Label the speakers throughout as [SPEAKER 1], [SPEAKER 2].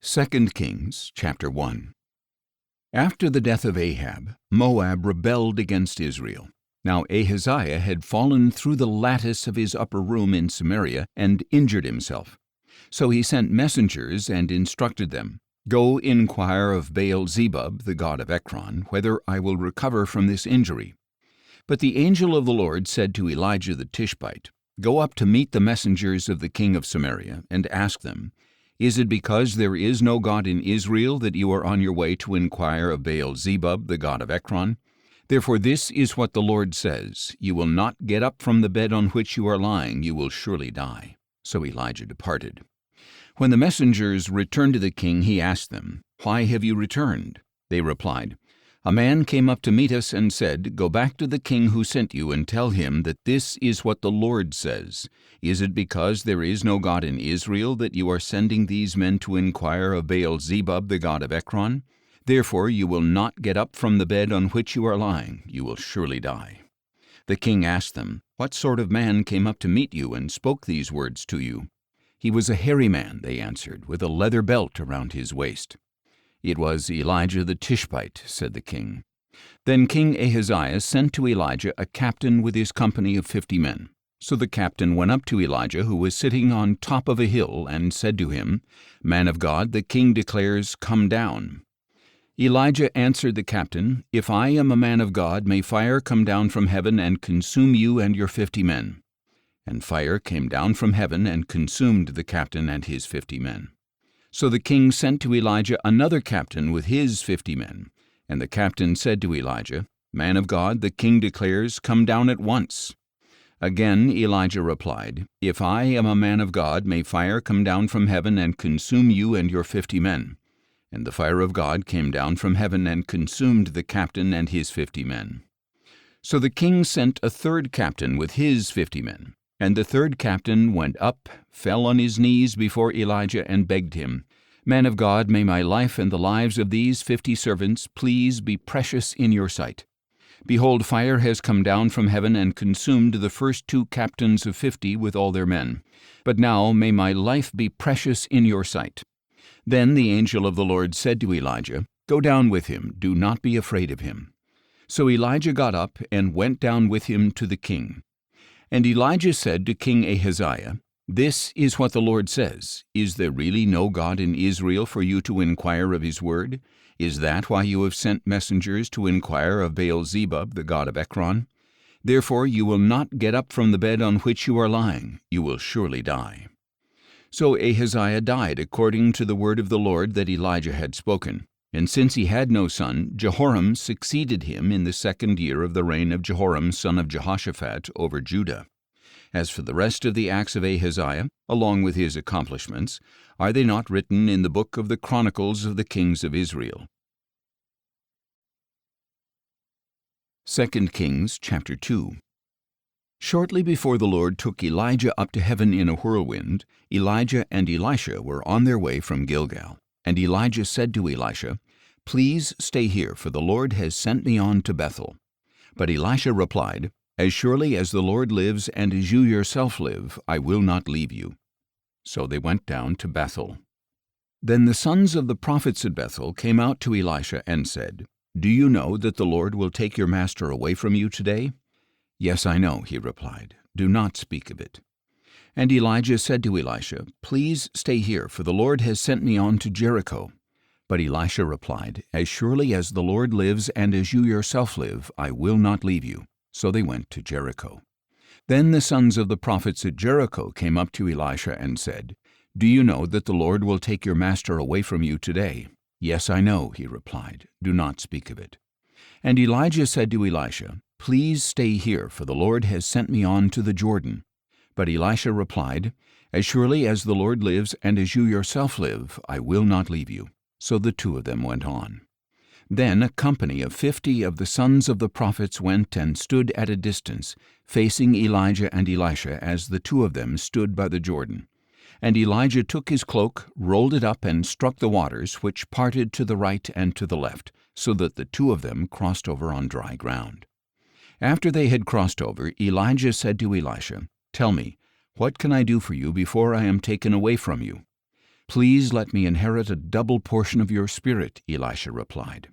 [SPEAKER 1] 2 Kings chapter 1. After the death of Ahab, Moab rebelled against Israel. Now Ahaziah had fallen through the lattice of his upper room in Samaria and injured himself. So he sent messengers and instructed them, "Go inquire of Baal-zebub, the god of Ekron, whether I will recover from this injury." But the angel of the Lord said to Elijah the Tishbite, "Go up to meet the messengers of the king of Samaria, and ask them, 'Is it because there is no God in Israel that you are on your way to inquire of Baal-zebub, the god of Ekron? Therefore this is what the Lord says, You will not get up from the bed on which you are lying, you will surely die.'" So Elijah departed. When the messengers returned to the king, he asked them, "Why have you returned?" They replied, "A man came up to meet us and said, 'Go back to the king who sent you and tell him that this is what the Lord says. Is it because there is no God in Israel that you are sending these men to inquire of Baal-zebub, the god of Ekron? Therefore you will not get up from the bed on which you are lying, you will surely die.'" The king asked them, "What sort of man came up to meet you and spoke these words to you?" "He was a hairy man," they answered, "with a leather belt around his waist." "It was Elijah the Tishbite," said the king. Then King Ahaziah sent to Elijah a captain with his company of 50 men. So the captain went up to Elijah, who was sitting on top of a hill, and said to him, "Man of God, the king declares, 'Come down.'" Elijah answered the captain, "If I am a man of God, may fire come down from heaven and consume you and your 50 men." And fire came down from heaven and consumed the captain and his 50 men. So the king sent to Elijah another captain with his 50 men. And the captain said to Elijah, "Man of God, the king declares, 'Come down at once.'" Again Elijah replied, "If I am a man of God, may fire come down from heaven and consume you and your 50 men." And the fire of God came down from heaven and consumed the captain and his 50 men. So the king sent a third captain with his 50 men. And the third captain went up, fell on his knees before Elijah, and begged him, "Man of God, may my life and the lives of these 50 servants please be precious in your sight. Behold, fire has come down from heaven and consumed the first 2 captains of 50 with all their men. But now may my life be precious in your sight." Then the angel of the Lord said to Elijah, "Go down with him, do not be afraid of him." So Elijah got up and went down with him to the king. And Elijah said to King Ahaziah, "This is what the Lord says, Is there really no God in Israel for you to inquire of his word? Is that why you have sent messengers to inquire of Baal-zebub, the god of Ekron? Therefore you will not get up from the bed on which you are lying, you will surely die." So Ahaziah died according to the word of the Lord that Elijah had spoken. And since he had no son, Jehoram succeeded him in the 2nd year of the reign of Jehoram son of Jehoshaphat over Judah. As for the rest of the acts of Ahaziah, along with his accomplishments, are they not written in the book of the Chronicles of the Kings of Israel? 2 Kings chapter 2. Shortly before the Lord took Elijah up to heaven in a whirlwind, Elijah and Elisha were on their way from Gilgal. And Elijah said to Elisha, "Please stay here, for the Lord has sent me on to Bethel." But Elisha replied, "As surely as the Lord lives and as you yourself live, I will not leave you." So they went down to Bethel. Then the sons of the prophets at Bethel came out to Elisha and said, "Do you know that the Lord will take your master away from you today?" "Yes, I know," he replied. "Do not speak of it." And Elijah said to Elisha, "Please stay here, for the Lord has sent me on to Jericho." But Elisha replied, "As surely as the Lord lives and as you yourself live, I will not leave you." So they went to Jericho. Then the sons of the prophets at Jericho came up to Elisha and said, "Do you know that the Lord will take your master away from you today?" "Yes, I know," he replied. "Do not speak of it." And Elijah said to Elisha, "Please stay here, for the Lord has sent me on to the Jordan." But Elisha replied, "As surely as the Lord lives and as you yourself live, I will not leave you." So the 2 of them went on. Then a company of 50 of the sons of the prophets went and stood at a distance, facing Elijah and Elisha as the 2 of them stood by the Jordan. And Elijah took his cloak, rolled it up, and struck the waters, which parted to the right and to the left, so that the 2 of them crossed over on dry ground. After they had crossed over, Elijah said to Elisha, "Tell me, what can I do for you before I am taken away from you?" "Please let me inherit a double portion of your spirit," Elisha replied.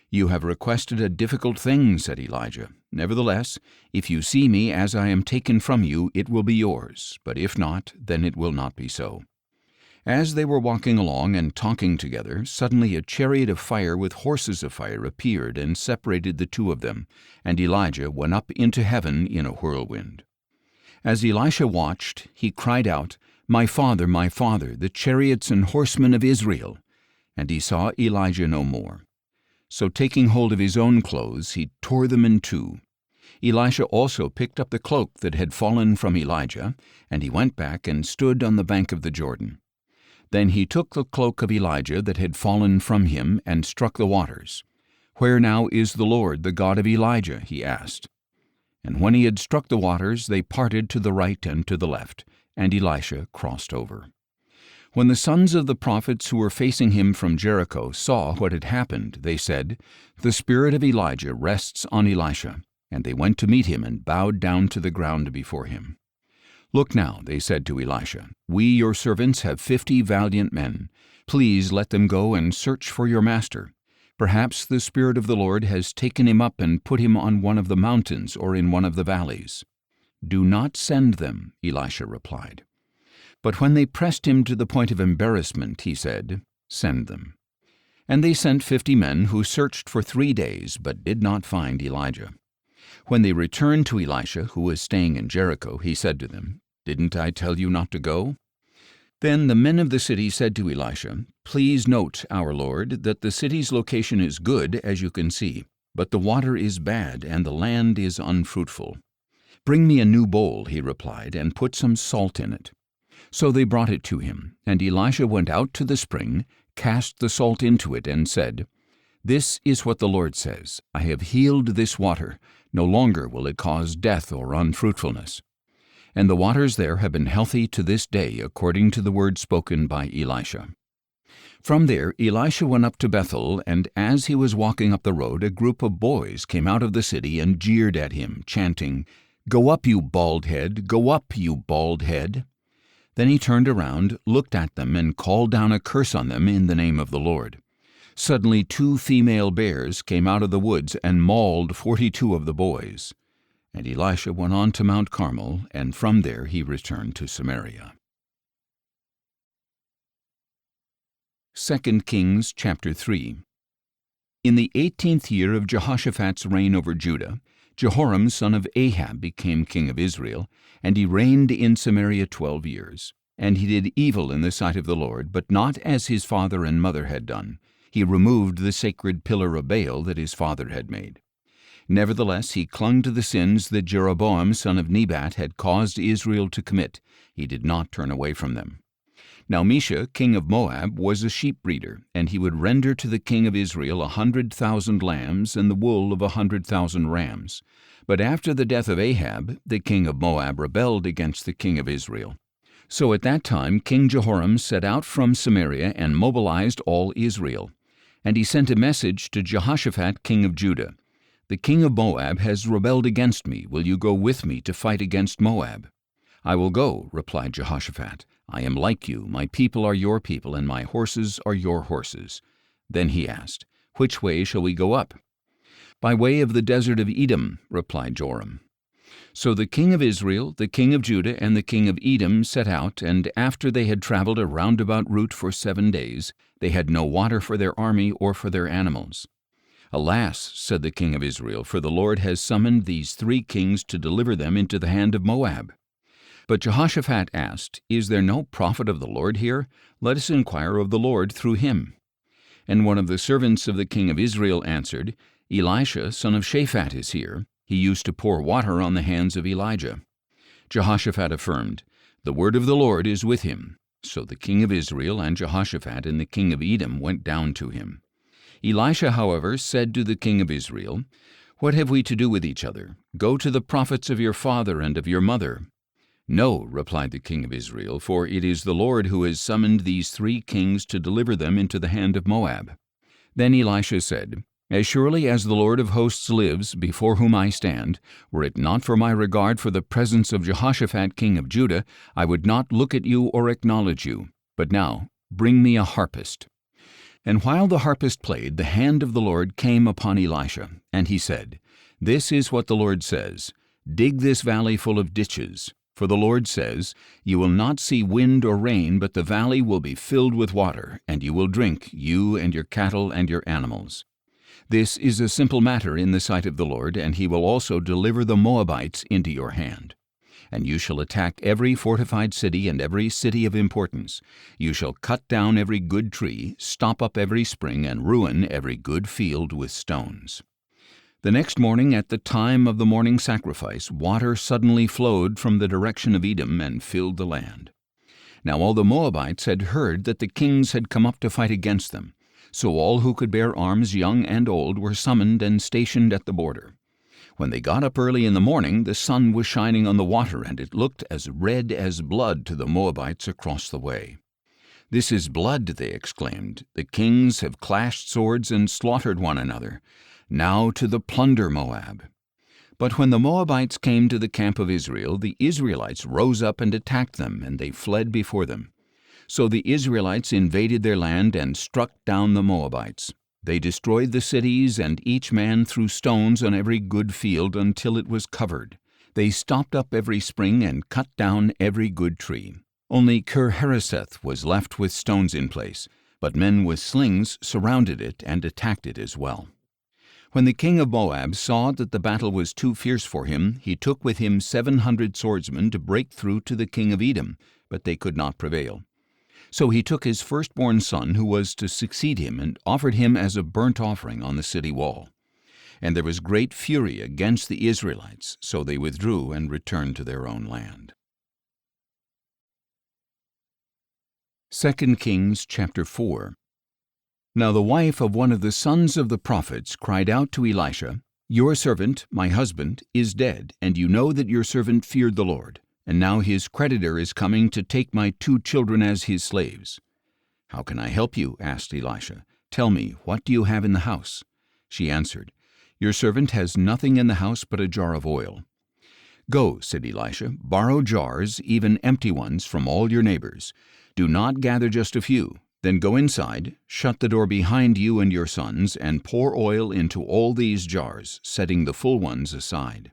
[SPEAKER 1] "You have requested a difficult thing," said Elijah. "Nevertheless, if you see me as I am taken from you, it will be yours, but if not, then it will not be so." As they were walking along and talking together, suddenly a chariot of fire with horses of fire appeared and separated the two of them, and Elijah went up into heaven in a whirlwind. As Elisha watched, he cried out, my father, the chariots and horsemen of Israel!" And he saw Elijah no more. So taking hold of his own clothes, he tore them in two. Elisha also picked up the cloak that had fallen from Elijah, and he went back and stood on the bank of the Jordan. Then he took the cloak of Elijah that had fallen from him and struck the waters. "Where now is the Lord, the God of Elijah?" he asked. And when he had struck the waters, they parted to the right and to the left, and Elisha crossed over. When the sons of the prophets who were facing him from Jericho saw what had happened, they said, "The spirit of Elijah rests on Elisha." And they went to meet him and bowed down to the ground before him. "Look now," they said to Elisha, "we, your servants, have 50 valiant men. Please let them go and search for your master. Perhaps the Spirit of the Lord has taken him up and put him on one of the mountains or in one of the valleys." "Do not send them," Elisha replied. But when they pressed him to the point of embarrassment, he said, "Send them." And they sent 50 men who searched for 3 days, but did not find Elijah. When they returned to Elisha, who was staying in Jericho, he said to them, "Didn't I tell you not to go?" Then the men of the city said to Elisha, "Please note, our lord, that the city's location is good, as you can see, but the water is bad and the land is unfruitful." "Bring me a new bowl," he replied, "and put some salt in it." So they brought it to him, and Elisha went out to the spring, cast the salt into it, and said, "This is what the Lord says, I have healed this water. No longer will it cause death or unfruitfulness." And the waters there have been healthy to this day, according to the word spoken by Elisha. From there Elisha went up to Bethel, and as he was walking up the road, a group of boys came out of the city and jeered at him, chanting, "Go up, you bald head! Go up, you bald head!" Then he turned around, looked at them, and called down a curse on them in the name of the Lord. Suddenly 2 female bears came out of the woods and mauled 42 of the boys. And Elisha went on to Mount Carmel, and from there he returned to Samaria. 2 Kings chapter 3. In the 18th year of Jehoshaphat's reign over Judah, Jehoram son of Ahab became king of Israel, and he reigned in Samaria 12 years. And he did evil in the sight of the Lord, but not as his father and mother had done. He removed the sacred pillar of Baal that his father had made. Nevertheless, he clung to the sins that Jeroboam son of Nebat had caused Israel to commit. He did not turn away from them. Now Mesha, king of Moab, was a sheep breeder, and he would render to the king of Israel 100,000 lambs and the wool of 100,000 rams. But after the death of Ahab, the king of Moab rebelled against the king of Israel. So at that time King Jehoram set out from Samaria and mobilized all Israel. And he sent a message to Jehoshaphat king of Judah, "The king of Moab has rebelled against me. Will you go with me to fight against Moab?" "I will go," replied Jehoshaphat. "I am like you, my people are your people, and my horses are your horses." Then he asked, "Which way shall we go up?" "By way of the desert of Edom," replied Joram. So the king of Israel, the king of Judah, and the king of Edom set out, and after they had traveled a roundabout route for 7 days, they had no water for their army or for their animals. "Alas," said the king of Israel, "for the Lord has summoned these 3 kings to deliver them into the hand of Moab." But Jehoshaphat asked, "Is there no prophet of the Lord here? Let us inquire of the Lord through him." And one of the servants of the king of Israel answered, "Elisha, son of Shaphat, is here. He used to pour water on the hands of Elijah." Jehoshaphat affirmed, "The word of the Lord is with him." So the king of Israel and Jehoshaphat and the king of Edom went down to him. Elisha, however, said to the king of Israel, "What have we to do with each other? Go to the prophets of your father and of your mother." "No," replied the king of Israel, "for it is the Lord who has summoned these 3 kings to deliver them into the hand of Moab." Then Elisha said, "As surely as the Lord of hosts lives, before whom I stand, were it not for my regard for the presence of Jehoshaphat king of Judah, I would not look at you or acknowledge you. But now, Bring me a harpist." And while the harpist played, the hand of the Lord came upon Elisha, and he said, "This is what the Lord says, dig this valley full of ditches. For the Lord says, you will not see wind or rain, but the valley will be filled with water, and you will drink, you and your cattle and your animals. This is a simple matter in the sight of the Lord, and he will also deliver the Moabites into your hand. And you shall attack every fortified city and every city of importance. You shall cut down every good tree, stop up every spring, and ruin every good field with stones." The next morning, at the time of the morning sacrifice, water suddenly flowed from the direction of Edom and filled the land. Now all the Moabites had heard that the kings had come up to fight against them. So all who could bear arms, young and old, were summoned and stationed at the border. When they got up early in the morning, the sun was shining on the water, and it looked as red as blood to the Moabites across the way. "This is blood," they exclaimed. "The kings have clashed swords and slaughtered one another. Now to the plunder, Moab." But when the Moabites came to the camp of Israel, the Israelites rose up and attacked them, and they fled before them. So the Israelites invaded their land and struck down the Moabites. They destroyed the cities, and each man threw stones on every good field until it was covered. They stopped up every spring and cut down every good tree. Only Kir-Hareseth was left with stones in place, but men with slings surrounded it and attacked it as well. When the king of Moab saw that the battle was too fierce for him, he took with him 700 swordsmen to break through to the king of Edom, but they could not prevail. So he took his firstborn son, who was to succeed him, and offered him as a burnt offering on the city wall. And there was great fury against the Israelites, so they withdrew and returned to their own land. 2 Kings chapter 4. Now the wife of one of the sons of the prophets cried out to Elisha, "Your servant, my husband, is dead, and you know that your servant feared the Lord. And now his creditor is coming to take my 2 children as his slaves." "How can I help you?" asked Elisha. "Tell me, what do you have in the house?" She answered, "Your servant has nothing in the house but a jar of oil." "Go," said Elisha, "borrow jars, even empty ones, from all your neighbors. Do not gather just a few. Then go inside, shut the door behind you and your sons, and pour oil into all these jars, setting the full ones aside."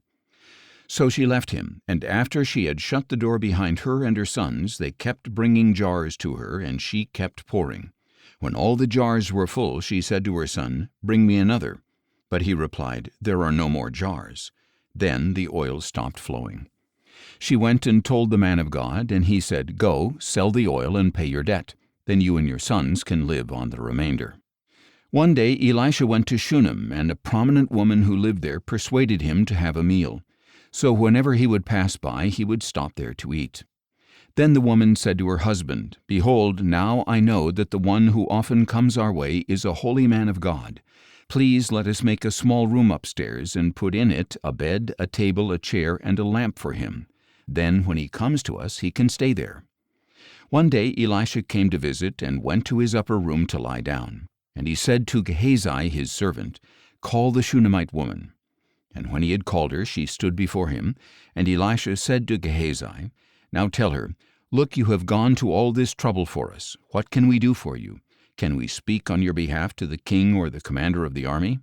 [SPEAKER 1] So she left him, and after she had shut the door behind her and her sons, they kept bringing jars to her, and she kept pouring. When all the jars were full, she said to her son, "Bring me another." But he replied, "There are no more jars." Then the oil stopped flowing. She went and told the man of God, and he said, "Go, sell the oil and pay your debt. Then you and your sons can live on the remainder." One day Elisha went to Shunem, and a prominent woman who lived there persuaded him to have a meal. So whenever he would pass by, he would stop there to eat. Then the woman said to her husband, "Behold, now I know that the one who often comes our way is a holy man of God. Please let us make a small room upstairs, and put in it a bed, a table, a chair, and a lamp for him. Then when he comes to us, he can stay there." One day Elisha came to visit, and went to his upper room to lie down. And he said to Gehazi his servant, "Call the Shunammite woman." And when he had called her, she stood before him. And Elisha said to Gehazi, "Now tell her, look, you have gone to all this trouble for us. What can we do for you? Can we speak on your behalf to the king or the commander of the army?"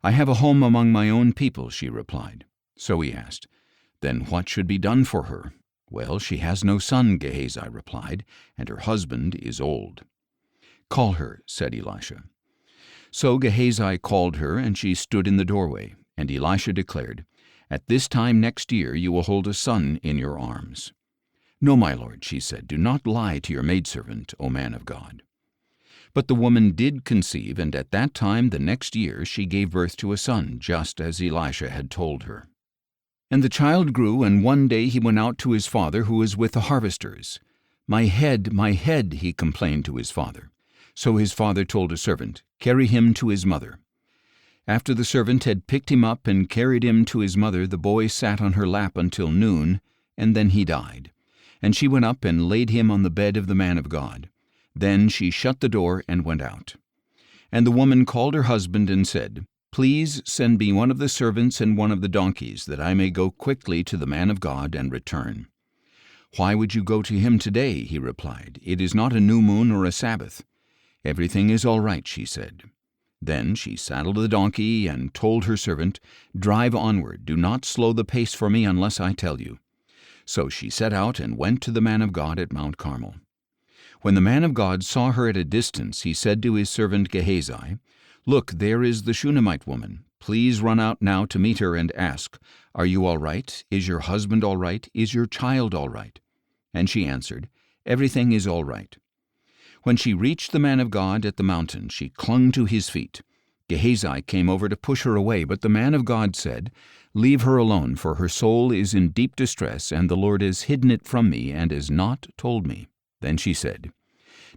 [SPEAKER 1] "I have a home among my own people," she replied. So he asked, "Then what should be done for her?" "Well, she has no son," Gehazi replied, "and her husband is old." "Call her," said Elisha. So Gehazi called her, and she stood in the doorway. And Elisha declared, "At this time next year you will hold a son in your arms." "No, my lord," she said, "do not lie to your maidservant, O man of God." But the woman did conceive, and at that time the next year she gave birth to a son, just as Elisha had told her. And the child grew, and one day he went out to his father, who was with the harvesters. My head," he complained to his father. So his father told a servant, "Carry him to his mother." After the servant had picked him up and carried him to his mother, the boy sat on her lap until noon, and then he died. And she went up and laid him on the bed of the man of God. Then she shut the door and went out. And the woman called her husband and said, "Please send me one of the servants and one of the donkeys, that I may go quickly to the man of God and return." "Why would you go to him today?" he replied. "It is not a new moon or a Sabbath." "Everything is all right," she said. Then she saddled the donkey and told her servant, "Drive onward, do not slow the pace for me unless I tell you." So she set out and went to the man of God at Mount Carmel. When the man of God saw her at a distance, he said to his servant Gehazi, "Look, there is the Shunammite woman. Please run out now to meet her and ask, 'Are you all right? Is your husband all right? Is your child all right?'" And she answered, "Everything is all right." When she reached the man of God at the mountain, she clung to his feet. Gehazi came over to push her away, but the man of God said, "Leave her alone, for her soul is in deep distress, and the Lord has hidden it from me and has not told me." Then she said,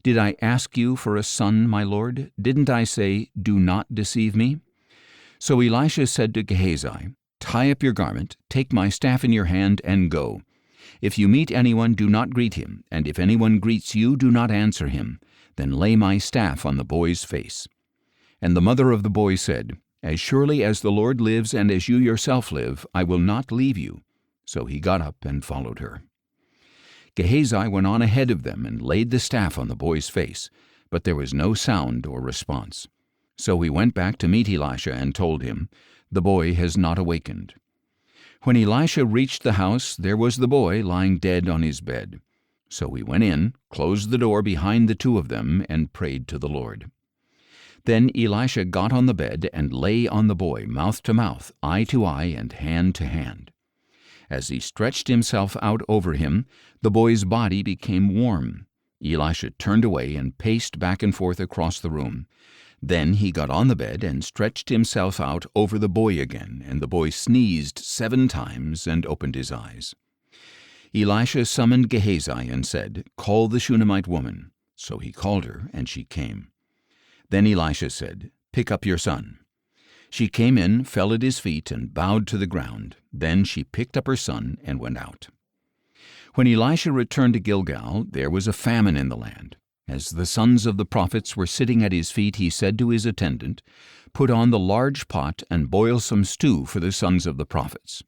[SPEAKER 1] "Did I ask you for a son, my lord? Didn't I say, 'Do not deceive me'?" So Elisha said to Gehazi, "Tie up your garment, take my staff in your hand, and go. If you meet anyone, do not greet him, and if anyone greets you, do not answer him. Then lay my staff on the boy's face." And the mother of the boy said, "As surely as the Lord lives and as you yourself live, I will not leave you." So he got up and followed her. Gehazi went on ahead of them and laid the staff on the boy's face, but there was no sound or response. So he went back to meet Elisha and told him, "The boy has not awakened." When Elisha reached the house, there was the boy lying dead on his bed. So he went in, closed the door behind the two of them, and prayed to the Lord. Then Elisha got on the bed and lay on the boy, mouth to mouth, eye to eye, and hand to hand. As he stretched himself out over him, the boy's body became warm. Elisha turned away and paced back and forth across the room. Then he got on the bed and stretched himself out over the boy again, and the boy sneezed 7 times and opened his eyes. Elisha summoned Gehazi and said, "Call the Shunammite woman." So he called her, and she came. Then Elisha said, "Pick up your son." She came in, fell at his feet, and bowed to the ground. Then she picked up her son and went out. When Elisha returned to Gilgal, there was a famine in the land. As the sons of the prophets were sitting at his feet, he said to his attendant, "Put on the large pot and boil some stew for the sons of the prophets."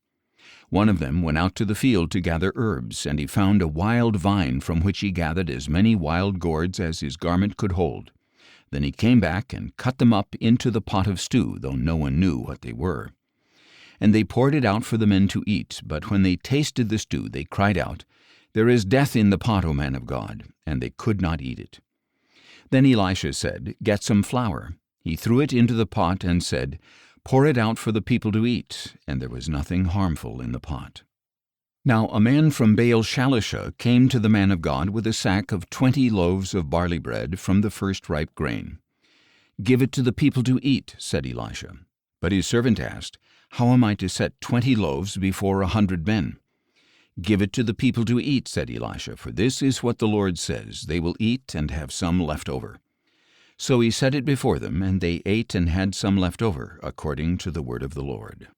[SPEAKER 1] One of them went out to the field to gather herbs, and he found a wild vine from which he gathered as many wild gourds as his garment could hold. Then he came back and cut them up into the pot of stew, though no one knew what they were. And they poured it out for the men to eat, but when they tasted the stew, they cried out, "There is death in the pot, O man of God," and they could not eat it. Then Elisha said, "Get some flour." He threw it into the pot and said, "Pour it out for the people to eat," and there was nothing harmful in the pot. Now a man from Baal-Shalisha came to the man of God with a sack of 20 loaves of barley bread from the first ripe grain. "Give it to the people to eat," said Elisha. But his servant asked, "How am I to set 20 loaves before 100 men?" "Give it to the people to eat," said Elisha, "for this is what the Lord says, they will eat and have some left over." So he set it before them, and they ate and had some left over, according to the word of the Lord.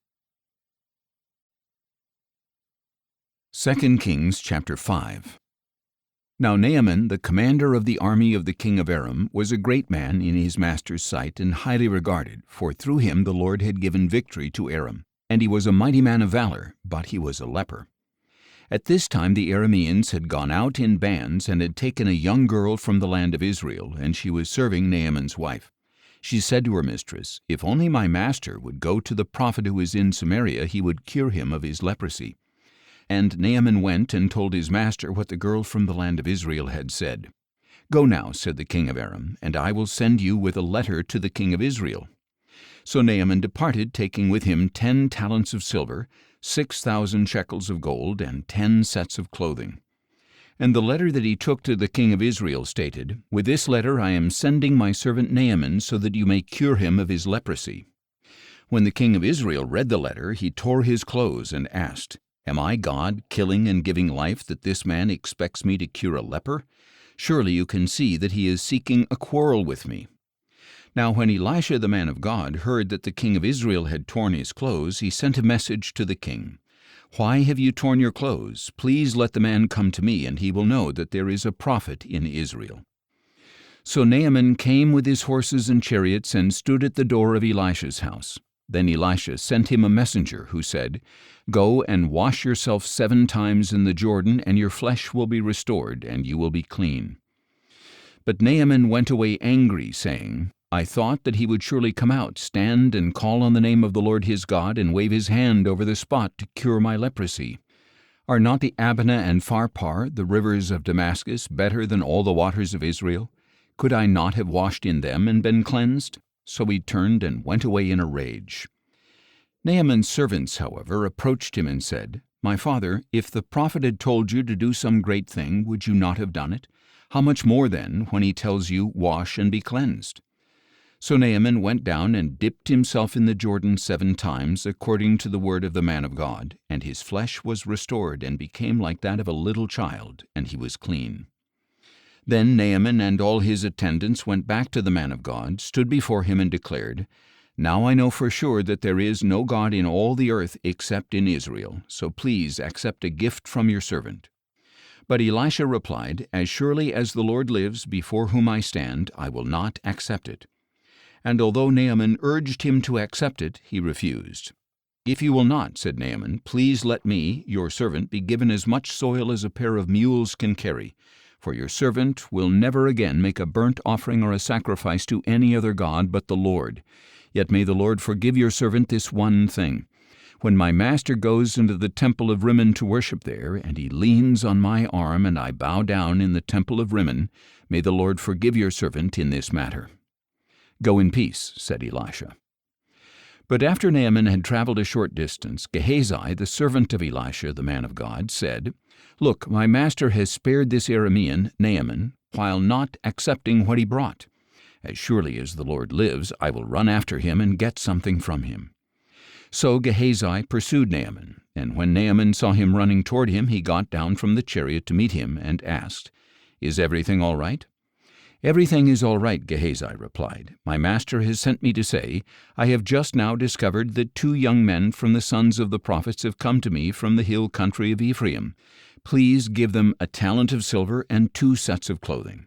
[SPEAKER 1] 2 Kings chapter 5. Now Naaman, the commander of the army of the king of Aram, was a great man in his master's sight and highly regarded, for through him the Lord had given victory to Aram. And he was a mighty man of valor, but he was a leper. At this time the Arameans had gone out in bands and had taken a young girl from the land of Israel, and she was serving Naaman's wife. She said to her mistress, "If only my master would go to the prophet who is in Samaria, he would cure him of his leprosy." And Naaman went and told his master what the girl from the land of Israel had said. "Go now," said the king of Aram, "and I will send you with a letter to the king of Israel." So Naaman departed, taking with him 10 talents of silver, 6,000 shekels of gold, and 10 sets of clothing. And the letter that he took to the king of Israel stated, "With this letter I am sending my servant Naaman, so that you may cure him of his leprosy." When the king of Israel read the letter, he tore his clothes and asked, "Am I God, killing and giving life, that this man expects me to cure a leper? Surely you can see that he is seeking a quarrel with me." Now when Elisha the man of God heard that the king of Israel had torn his clothes, he sent a message to the king. "Why have you torn your clothes? Please let the man come to me, and he will know that there is a prophet in Israel." So Naaman came with his horses and chariots and stood at the door of Elisha's house. Then Elisha sent him a messenger who said, "Go and wash yourself 7 times in the Jordan, and your flesh will be restored, and you will be clean." But Naaman went away angry, saying, "I thought that he would surely come out, stand and call on the name of the Lord his God, and wave his hand over the spot to cure my leprosy. Are not the Abana and Pharpar, the rivers of Damascus, better than all the waters of Israel? Could I not have washed in them and been cleansed?" So he turned and went away in a rage. Naaman's servants, however, approached him and said, "My father, if the prophet had told you to do some great thing, would you not have done it? How much more then, when he tells you, 'Wash and be cleansed'?" So Naaman went down and dipped himself in the Jordan 7 times, according to the word of the man of God, and his flesh was restored and became like that of a little child, and he was clean. Then Naaman and all his attendants went back to the man of God, stood before him, and declared, "Now I know for sure that there is no God in all the earth except in Israel, so please accept a gift from your servant." But Elisha replied, "As surely as the Lord lives, before whom I stand, I will not accept it." And although Naaman urged him to accept it, he refused. "If you will not," said Naaman, "please let me, your servant, be given as much soil as a pair of mules can carry, for your servant will never again make a burnt offering or a sacrifice to any other god but the Lord. Yet may the Lord forgive your servant this one thing. When my master goes into the temple of Rimmon to worship there, and he leans on my arm, and I bow down in the temple of Rimmon, may the Lord forgive your servant in this matter." "Go in peace," said Elisha. But after Naaman had traveled a short distance, Gehazi, the servant of Elisha, the man of God, said, "Look, my master has spared this Aramean, Naaman, while not accepting what he brought. As surely as the Lord lives, I will run after him and get something from him." So Gehazi pursued Naaman, and when Naaman saw him running toward him, he got down from the chariot to meet him and asked, "Is everything all right?" "Everything is all right," Gehazi replied. "My master has sent me to say, I have just now discovered that 2 young men from the sons of the prophets have come to me from the hill country of Ephraim. Please give them a talent of silver and 2 sets of clothing."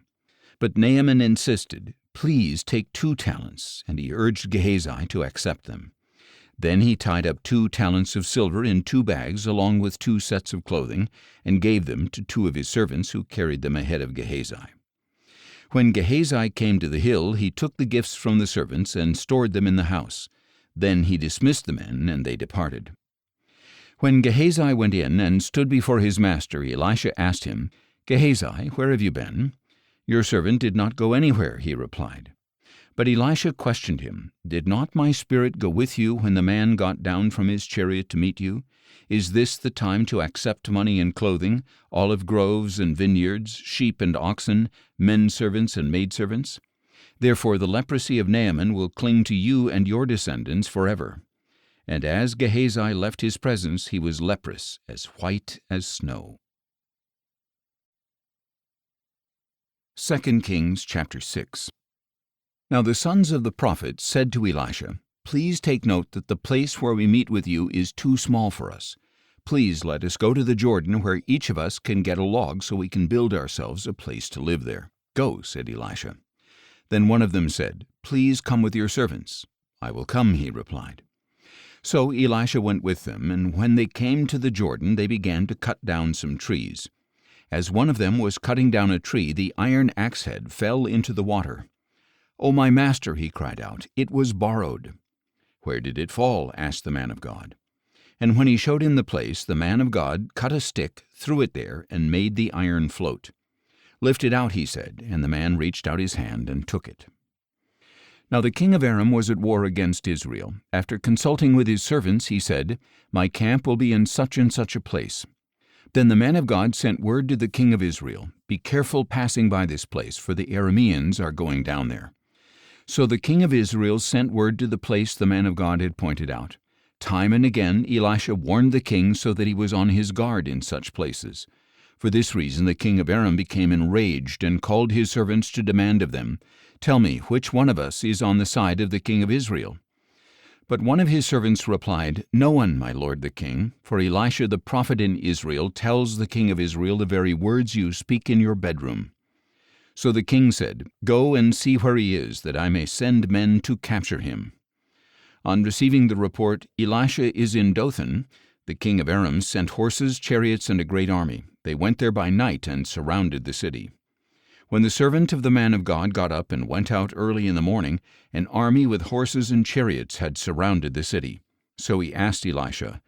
[SPEAKER 1] But Naaman insisted, "Please take 2 talents," and he urged Gehazi to accept them. Then he tied up 2 talents of silver in 2 bags along with 2 sets of clothing, and gave them to 2 of his servants who carried them ahead of Gehazi. When Gehazi came to the hill, he took the gifts from the servants and stored them in the house. Then he dismissed the men, and they departed. When Gehazi went in and stood before his master, Elisha asked him, "Gehazi, where have you been?" "Your servant did not go anywhere," he replied. But Elisha questioned him, "Did not my spirit go with you when the man got down from his chariot to meet you? Is this the time to accept money and clothing, olive groves and vineyards, sheep and oxen, men servants and maidservants? Therefore the leprosy of Naaman will cling to you and your descendants forever." And as Gehazi left his presence, he was leprous, as white as snow. 2 Kings chapter 6. Now the sons of the prophets said to Elisha, "Please take note that the place where we meet with you is too small for us. Please let us go to the Jordan, where each of us can get a log so we can build ourselves a place to live there." "Go," said Elisha. Then one of them said, "Please come with your servants." "I will come," he replied. So Elisha went with them, and when they came to the Jordan, they began to cut down some trees. As one of them was cutting down a tree, the iron axe head fell into the water. "Oh, my master," he cried out, "it was borrowed." "Where did it fall?" asked the man of God. And when he showed him the place, the man of God cut a stick, threw it there, and made the iron float. "Lift it out," he said, and the man reached out his hand and took it. Now the king of Aram was at war against Israel. After consulting with his servants, he said, "My camp will be in such and such a place." Then the man of God sent word to the king of Israel, "Be careful passing by this place, for the Arameans are going down there." So the king of Israel sent word to the place the man of God had pointed out. Time and again Elisha warned the king so that he was on his guard in such places. For this reason the king of Aram became enraged and called his servants to demand of them, "Tell me, which one of us is on the side of the king of Israel?" But one of his servants replied, "No one, my lord the king, for Elisha the prophet in Israel tells the king of Israel the very words you speak in your bedroom." So the king said, "Go and see where he is, that I may send men to capture him." On receiving the report, Elisha is in Dothan, the king of Aram sent horses, chariots, and a great army. They went there by night and surrounded the city. When the servant of the man of God got up and went out early in the morning, an army with horses and chariots had surrounded the city. So he asked Elisha,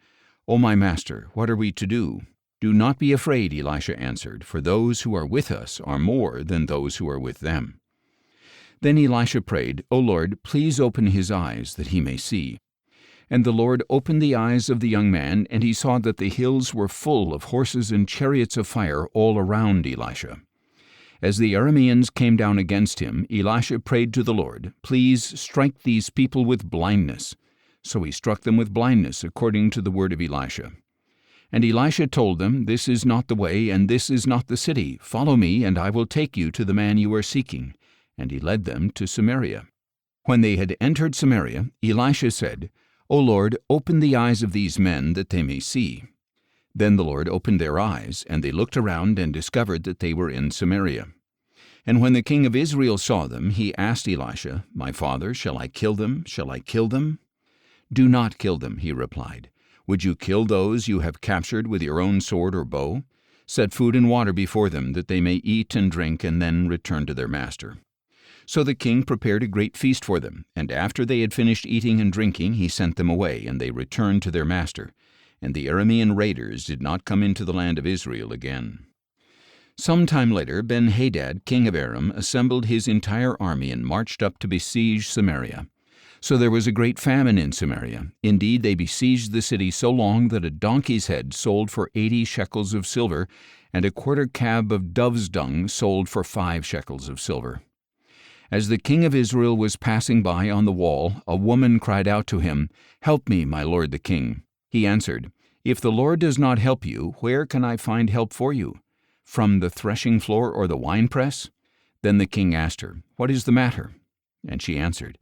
[SPEAKER 1] "O my master, what are we to do?" "Do not be afraid," Elisha answered, "for those who are with us are more than those who are with them." Then Elisha prayed, "O Lord, please open his eyes that he may see." And the Lord opened the eyes of the young man, and he saw that the hills were full of horses and chariots of fire all around Elisha. As the Arameans came down against him, Elisha prayed to the Lord, "Please strike these people with blindness." So he struck them with blindness, according to the word of Elisha. And Elisha told them, "This is not the way, and this is not the city. Follow me, and I will take you to the man you are seeking." And he led them to Samaria. When they had entered Samaria, Elisha said, "O Lord, open the eyes of these men, that they may see." Then the Lord opened their eyes, and they looked around and discovered that they were in Samaria. And when the king of Israel saw them, he asked Elisha, "My father, shall I kill them? Shall I kill them?" "Do not kill them," he replied. "Would you kill those you have captured with your own sword or bow? Set food and water before them, that they may eat and drink and then return to their master." So the king prepared a great feast for them, and after they had finished eating and drinking, he sent them away, and they returned to their master. And the Aramean raiders did not come into the land of Israel again. Some time later, Ben-Hadad, king of Aram, assembled his entire army and marched up to besiege Samaria. So there was a great famine in Samaria. Indeed, they besieged the city so long that a donkey's head sold for 80 shekels of silver, and a quarter cab of dove's dung sold for 5 shekels of silver. As the king of Israel was passing by on the wall, a woman cried out to him, "Help me, my lord the king." He answered, "If the Lord does not help you, where can I find help for you? From the threshing floor or the winepress?" Then the king asked her, "What is the matter?" And she answered,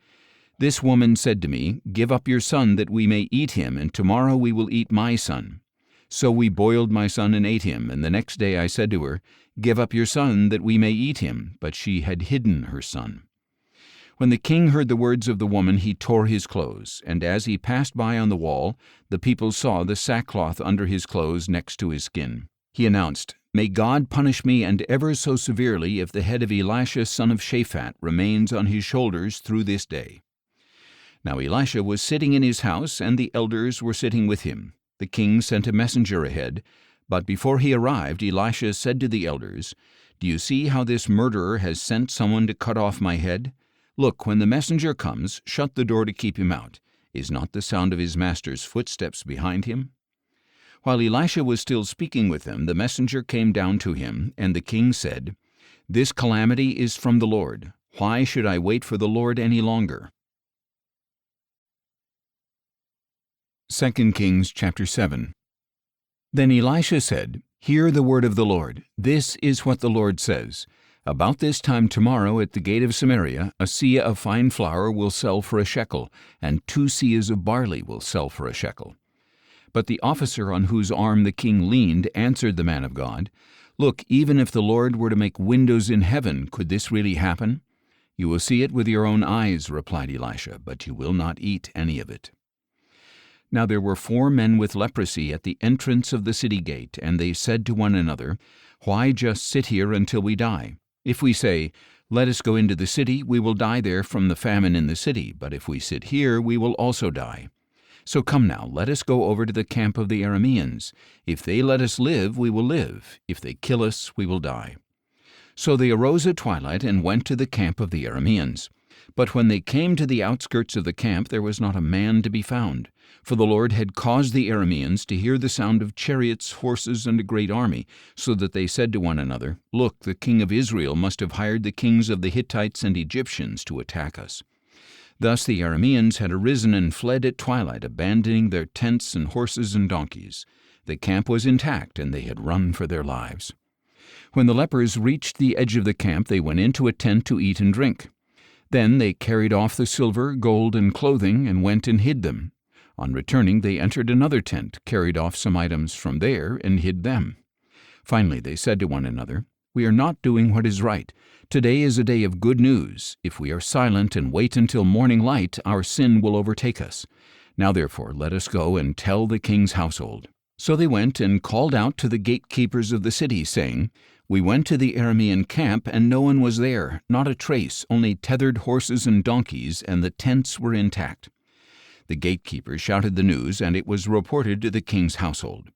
[SPEAKER 1] "This woman said to me, 'Give up your son that we may eat him, and tomorrow we will eat my son.' So we boiled my son and ate him, and the next day I said to her, 'Give up your son that we may eat him,' but she had hidden her son." When the king heard the words of the woman, he tore his clothes, and as he passed by on the wall, the people saw the sackcloth under his clothes next to his skin. He announced, "May God punish me and ever so severely if the head of Elisha son of Shaphat remains on his shoulders through this day." Now Elisha was sitting in his house, and the elders were sitting with him. The king sent a messenger ahead, but before he arrived, Elisha said to the elders, "Do you see how this murderer has sent someone to cut off my head? Look, when the messenger comes, shut the door to keep him out. Is not the sound of his master's footsteps behind him?" While Elisha was still speaking with them, the messenger came down to him, and the king said, "This calamity is from the Lord. Why should I wait for the Lord any longer?" 2 Kings chapter 7. Then Elisha said, "Hear the word of the Lord. This is what the Lord says. About this time tomorrow at the gate of Samaria, a seah of fine flour will sell for a shekel, and 2 seahs of barley will sell for a shekel." But the officer on whose arm the king leaned answered the man of God, "Look, even if the Lord were to make windows in heaven, could this really happen?" "You will see it with your own eyes," replied Elisha, "but you will not eat any of it." Now there were 4 men with leprosy at the entrance of the city gate, and they said to one another, "Why just sit here until we die? If we say, 'Let us go into the city,' we will die there from the famine in the city, but if we sit here, we will also die. So come now, let us go over to the camp of the Arameans. If they let us live, we will live. If they kill us, we will die." So they arose at twilight and went to the camp of the Arameans. But when they came to the outskirts of the camp, there was not a man to be found. For the Lord had caused the Arameans to hear the sound of chariots, horses, and a great army, so that they said to one another, "Look, the king of Israel must have hired the kings of the Hittites and Egyptians to attack us." Thus the Arameans had arisen and fled at twilight, abandoning their tents and horses and donkeys. The camp was intact, and they had run for their lives. When the lepers reached the edge of the camp, they went into a tent to eat and drink. Then they carried off the silver, gold, and clothing, and went and hid them. On returning, they entered another tent, carried off some items from there, and hid them. Finally they said to one another, We are not doing what is right. Today is a day of good news. If we are silent and wait until morning light, our sin will overtake us. Now therefore let us go and tell the king's household." So they went and called out to the gatekeepers of the city, saying, "We went to the Aramean camp, and no one was there, not a trace, only tethered horses and donkeys, and the tents were intact." The gatekeepers shouted the news, and it was reported to the king's household.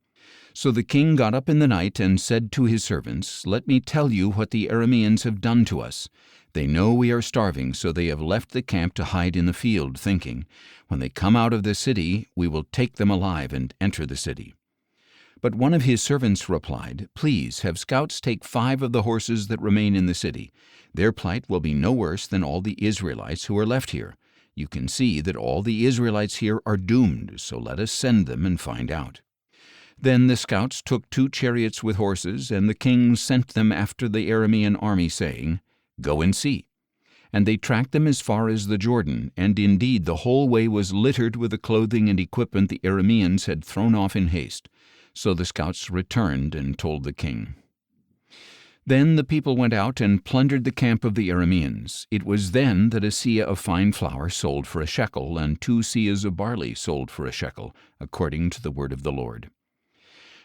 [SPEAKER 1] So the king got up in the night and said to his servants, "Let me tell you what the Arameans have done to us. They know we are starving, so they have left the camp to hide in the field, thinking, 'When they come out of the city, we will take them alive and enter the city.'" But one of his servants replied, "Please have scouts take 5 of the horses that remain in the city. Their plight will be no worse than all the Israelites who are left here. You can see that all the Israelites here are doomed, so let us send them and find out." Then the scouts took 2 chariots with horses, and the king sent them after the Aramean army, saying, "Go and see." And they tracked them as far as the Jordan, and indeed the whole way was littered with the clothing and equipment the Arameans had thrown off in haste. So the scouts returned and told the king. Then the people went out and plundered the camp of the Arameans. It was then that a seah of fine flour sold for a shekel, and 2 seahs of barley sold for a shekel, according to the word of the Lord.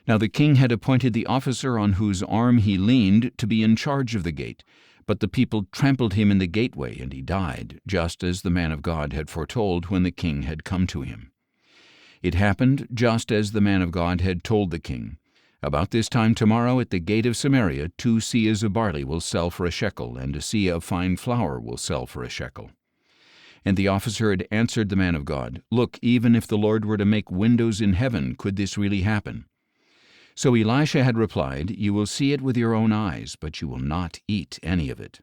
[SPEAKER 1] Now the king had appointed the officer on whose arm he leaned to be in charge of the gate, but the people trampled him in the gateway, and he died, just as the man of God had foretold when the king had come to him. It happened just as the man of God had told the king. About this time tomorrow at the gate of Samaria 2 seahs of barley will sell for a shekel, and a seah of fine flour will sell for a shekel. And the officer had answered the man of God, "Look, even if the Lord were to make windows in heaven, could this really happen?" So Elisha had replied, "You will see it with your own eyes, but you will not eat any of it."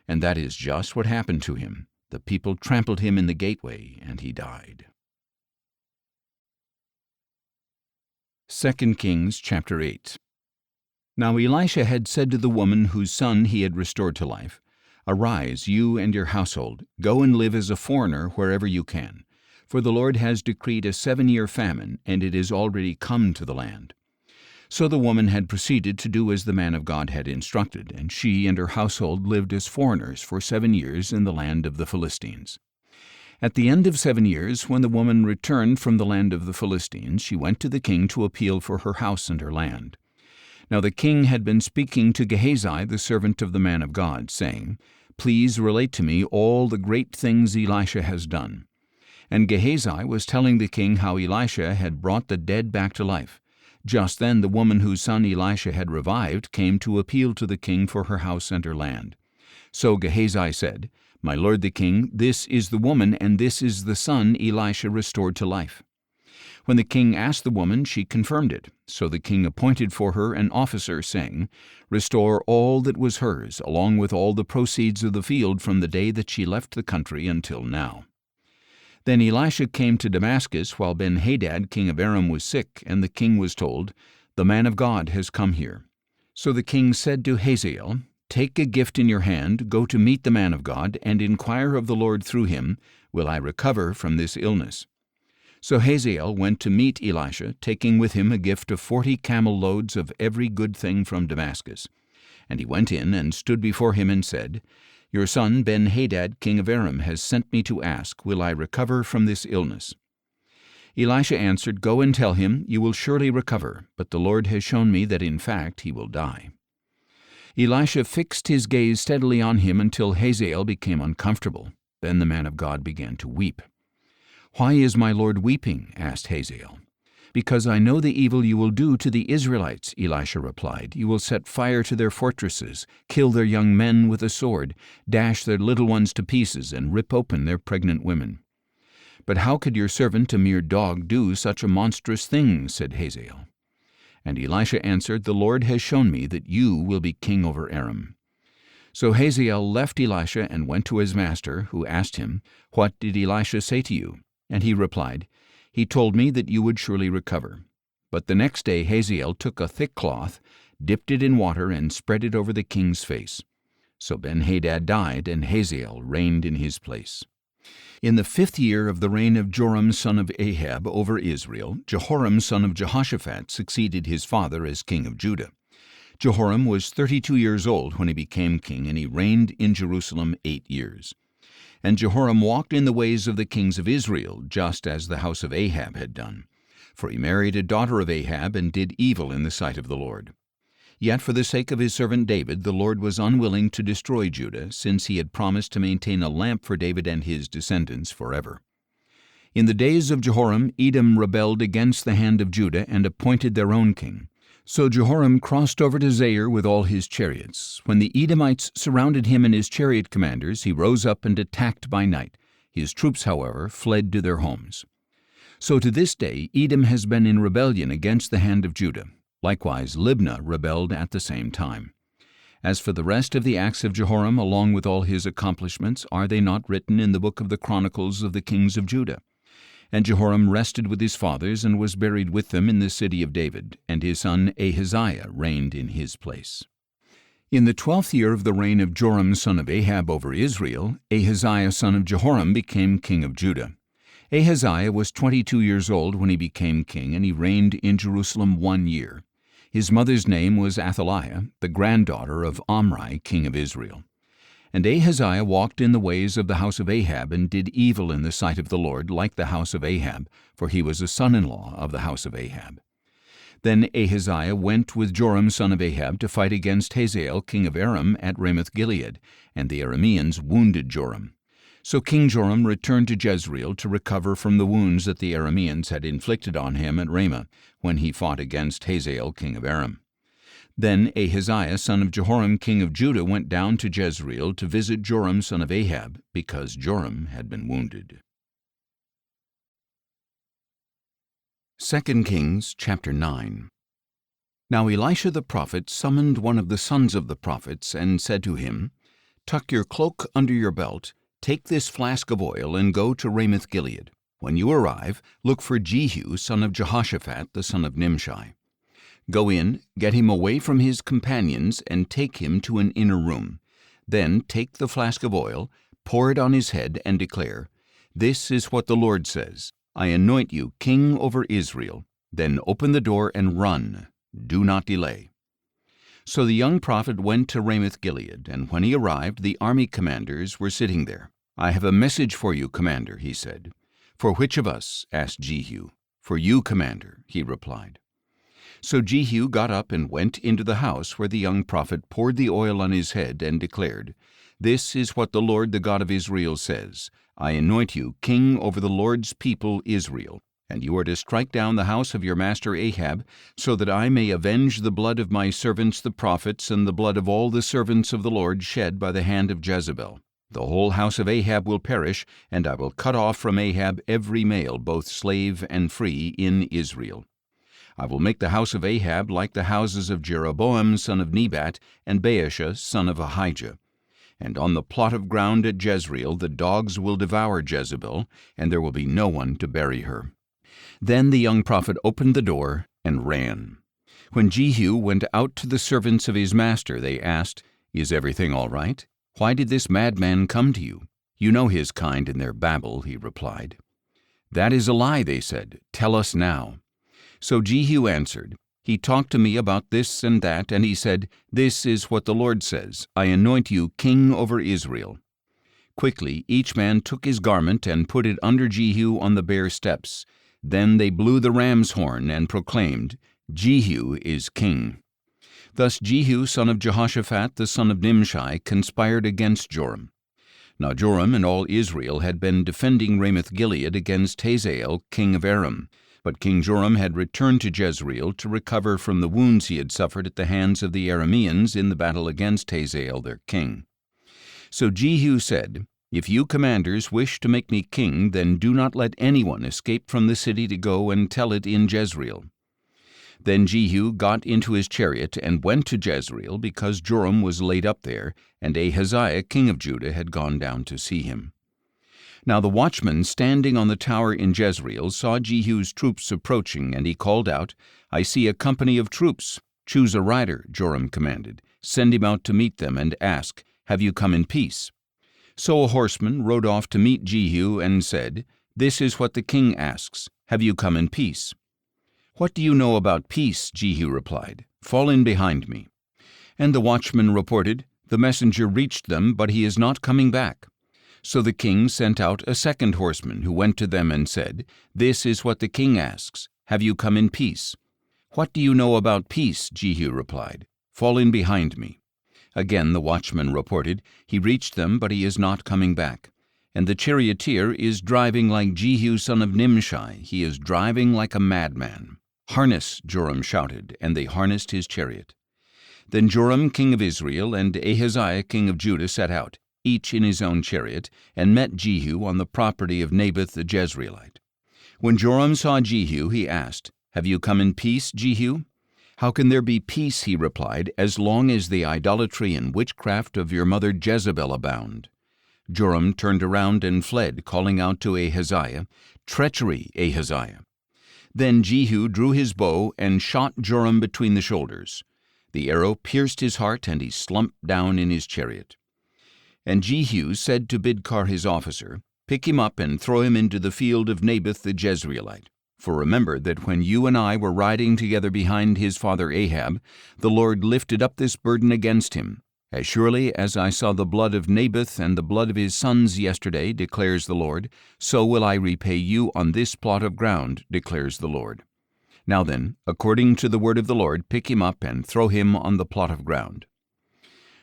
[SPEAKER 1] And that is just what happened to him. The people trampled him in the gateway, and he died. 2 Kings chapter 8. Now Elisha had said to the woman whose son he had restored to life, "Arise, you and your household, go and live as a foreigner wherever you can, for the Lord has decreed a 7-year famine, and it is already come to the land." So the woman had proceeded to do as the man of God had instructed, and she and her household lived as foreigners for 7 years in the land of the Philistines. At the end of 7 years, when the woman returned from the land of the Philistines, she went to the king to appeal for her house and her land. Now the king had been speaking to Gehazi, the servant of the man of God, saying, "Please relate to me all the great things Elisha has done." And Gehazi was telling the king how Elisha had brought the dead back to life. Just then the woman whose son Elisha had revived came to appeal to the king for her house and her land. So Gehazi said, "My lord the king, this is the woman, and this is the son Elisha restored to life." When the king asked the woman, she confirmed it. So the king appointed for her an officer, saying, "Restore all that was hers, along with all the proceeds of the field from the day that she left the country until now." Then Elisha came to Damascus while Ben-Hadad, king of Aram, was sick, and the king was told, "The man of God has come here." So the king said to Hazael, "Take a gift in your hand, go to meet the man of God, and inquire of the Lord through him, will I recover from this illness?" So Hazael went to meet Elisha, taking with him a gift of 40 camel loads of every good thing from Damascus. And he went in and stood before him and said, "Your son Ben-Hadad, king of Aram, has sent me to ask, will I recover from this illness?" Elisha answered, "Go and tell him, you will surely recover, but the Lord has shown me that in fact he will die." Elisha fixed his gaze steadily on him until Hazael became uncomfortable. Then the man of God began to weep. "Why is my lord weeping?" asked Hazael. "Because I know the evil you will do to the Israelites," Elisha replied. "You will set fire to their fortresses, kill their young men with a sword, dash their little ones to pieces, and rip open their pregnant women." "But how could your servant, a mere dog, do such a monstrous thing?" said Hazael. And Elisha answered, "The Lord has shown me that you will be king over Aram." So Hazael left Elisha and went to his master, who asked him, "What did Elisha say to you?" And he replied, "He told me that you would surely recover." But the next day Hazael took a thick cloth, dipped it in water, and spread it over the king's face. So Ben-Hadad died, and Hazael reigned in his place. In the 5th year of the reign of Joram son of Ahab over Israel, Jehoram son of Jehoshaphat succeeded his father as king of Judah. Jehoram was 32 years old when he became king, and he reigned in Jerusalem 8 years. And Jehoram walked in the ways of the kings of Israel, just as the house of Ahab had done. For he married a daughter of Ahab and did evil in the sight of the Lord. Yet for the sake of his servant David, the Lord was unwilling to destroy Judah, since he had promised to maintain a lamp for David and his descendants forever. In the days of Jehoram, Edom rebelled against the hand of Judah and appointed their own king. So Jehoram crossed over to Zair with all his chariots. When the Edomites surrounded him and his chariot commanders, he rose up and attacked by night. His troops, however, fled to their homes. So to this day Edom has been in rebellion against the hand of Judah. Likewise Libnah rebelled at the same time. As for the rest of the acts of Jehoram, along with all his accomplishments, are they not written in the book of the Chronicles of the kings of Judah? And Jehoram rested with his fathers and was buried with them in the city of David, and his son Ahaziah reigned in his place. In the 12th year of the reign of Joram son of Ahab over Israel, Ahaziah son of Jehoram became king of Judah. Ahaziah was 22 years old when he became king, and he reigned in Jerusalem 1 year. His mother's name was Athaliah, the granddaughter of Omri, king of Israel. And Ahaziah walked in the ways of the house of Ahab and did evil in the sight of the Lord, like the house of Ahab, for he was a son-in-law of the house of Ahab. Then Ahaziah went with Joram son of Ahab to fight against Hazael king of Aram at Ramoth-Gilead, and the Arameans wounded Joram. So King Joram returned to Jezreel to recover from the wounds that the Arameans had inflicted on him at Ramah, when he fought against Hazael king of Aram. Then Ahaziah son of Jehoram king of Judah went down to Jezreel to visit Joram son of Ahab, because Joram had been wounded. 2 Kings chapter 9. Now Elisha the prophet summoned one of the sons of the prophets, and said to him, Tuck your cloak under your belt, take this flask of oil, and go to Ramoth-Gilead. When you arrive, look for Jehu son of Jehoshaphat the son of Nimshi. Go in, get him away from his companions, and take him to an inner room. Then take the flask of oil, pour it on his head, and declare, This is what the Lord says, I anoint you king over Israel. Then open the door and run. Do not delay. So the young prophet went to Ramoth-Gilead, and when he arrived, the army commanders were sitting there. I have a message for you, commander, he said. For which of us? Asked Jehu. For you, commander, he replied. So Jehu got up and went into the house where the young prophet poured the oil on his head and declared, This is what the Lord, the God of Israel, says, I anoint you king over the Lord's people Israel, and you are to strike down the house of your master Ahab, so that I may avenge the blood of my servants the prophets and the blood of all the servants of the Lord shed by the hand of Jezebel. The whole house of Ahab will perish, and I will cut off from Ahab every male, both slave and free, in Israel. I will make the house of Ahab like the houses of Jeroboam son of Nebat and Baasha son of Ahijah. And on the plot of ground at Jezreel the dogs will devour Jezebel, and there will be no one to bury her. Then the young prophet opened the door and ran. When Jehu went out to the servants of his master, they asked, Is everything all right? Why did this madman come to you? You know his kind in their babble, he replied. That is a lie, they said. Tell us now. So Jehu answered, He talked to me about this and that, and he said, This is what the Lord says, I anoint you king over Israel. Quickly each man took his garment and put it under Jehu on the bare steps. Then they blew the ram's horn and proclaimed, Jehu is king. Thus Jehu son of Jehoshaphat the son of Nimshi conspired against Joram. Now Joram and all Israel had been defending Ramoth-Gilead against Hazael king of Aram. But King Joram had returned to Jezreel to recover from the wounds he had suffered at the hands of the Arameans in the battle against Hazael their king. So Jehu said, If you commanders wish to make me king, then do not let anyone escape from the city to go and tell it in Jezreel. Then Jehu got into his chariot and went to Jezreel, because Joram was laid up there, and Ahaziah king of Judah had gone down to see him. Now the watchman standing on the tower in Jezreel saw Jehu's troops approaching, and he called out, I see a company of troops. Choose a rider, Joram commanded. Send him out to meet them, and ask, Have you come in peace? So a horseman rode off to meet Jehu and said, This is what the king asks, Have you come in peace? What do you know about peace? Jehu replied. Fall in behind me. And the watchman reported, "The messenger reached them, but he is not coming back." So the king sent out a second horseman, who went to them and said, "This is what the king asks. Have you come in peace?" "What do you know about peace?" Jehu replied. "Fall in behind me." Again the watchman reported, "He reached them, but he is not coming back. And the charioteer is driving like Jehu son of Nimshi. He is driving like a madman." "Harness," Joram shouted, and they harnessed his chariot. Then Joram king of Israel and Ahaziah king of Judah set out, each in his own chariot, and met Jehu on the property of Naboth the Jezreelite. When Joram saw Jehu, he asked, "Have you come in peace, Jehu?" "How can there be peace," he replied, "as long as the idolatry and witchcraft of your mother Jezebel abound?" Joram turned around and fled, calling out to Ahaziah, "Treachery, Ahaziah!" Then Jehu drew his bow and shot Joram between the shoulders. The arrow pierced his heart, and he slumped down in his chariot. And Jehu said to Bidkar his officer, "Pick him up and throw him into the field of Naboth the Jezreelite. For remember that when you and I were riding together behind his father Ahab, the Lord lifted up this burden against him. As surely as I saw the blood of Naboth and the blood of his sons yesterday, declares the Lord, so will I repay you on this plot of ground, declares the Lord. Now then, according to the word of the Lord, pick him up and throw him on the plot of ground."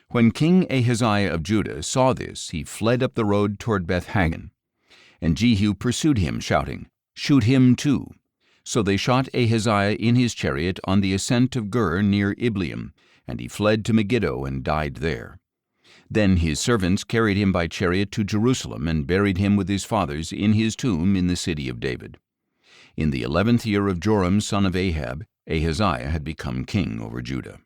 [SPEAKER 1] When King Ahaziah of Judah saw this, he fled up the road toward Beth-Hagan. And Jehu pursued him, shouting, "Shoot him too." So they shot Ahaziah in his chariot on the ascent of Gur near Ibleam, and he fled to Megiddo and died there. Then his servants carried him by chariot to Jerusalem and buried him with his fathers in his tomb in the city of David. In the 11th year of Joram son of Ahab, Ahaziah had become king over Judah.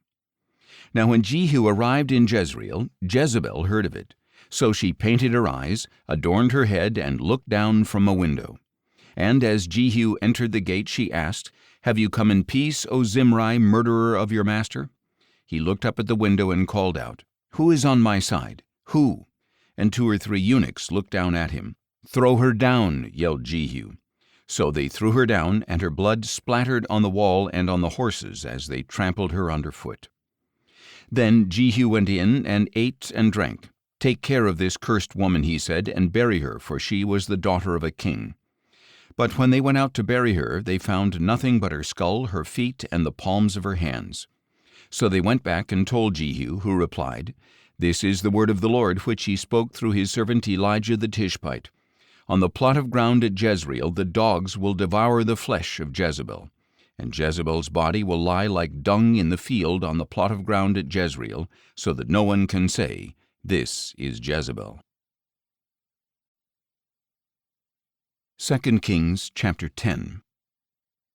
[SPEAKER 1] Now when Jehu arrived in Jezreel, Jezebel heard of it. So she painted her eyes, adorned her head, and looked down from a window. And as Jehu entered the gate, she asked, "Have you come in peace, O Zimri, murderer of your master?" He looked up at the window and called out, "Who is on my side? Who?" And 2 or 3 eunuchs looked down at him. "Throw her down," yelled Jehu. So they threw her down, and her blood splattered on the wall and on the horses as they trampled her underfoot. Then Jehu went in and ate and drank. "Take care of this cursed woman," he said, "and bury her, for she was the daughter of a king." But when they went out to bury her, they found nothing but her skull, her feet, and the palms of her hands. So they went back and told Jehu, who replied, "This is the word of the Lord, which he spoke through his servant Elijah the Tishbite. On the plot of ground at Jezreel the dogs will devour the flesh of Jezebel, and Jezebel's body will lie like dung in the field on the plot of ground at Jezreel, so that no one can say, 'This is Jezebel.'" 2 Kings chapter 10.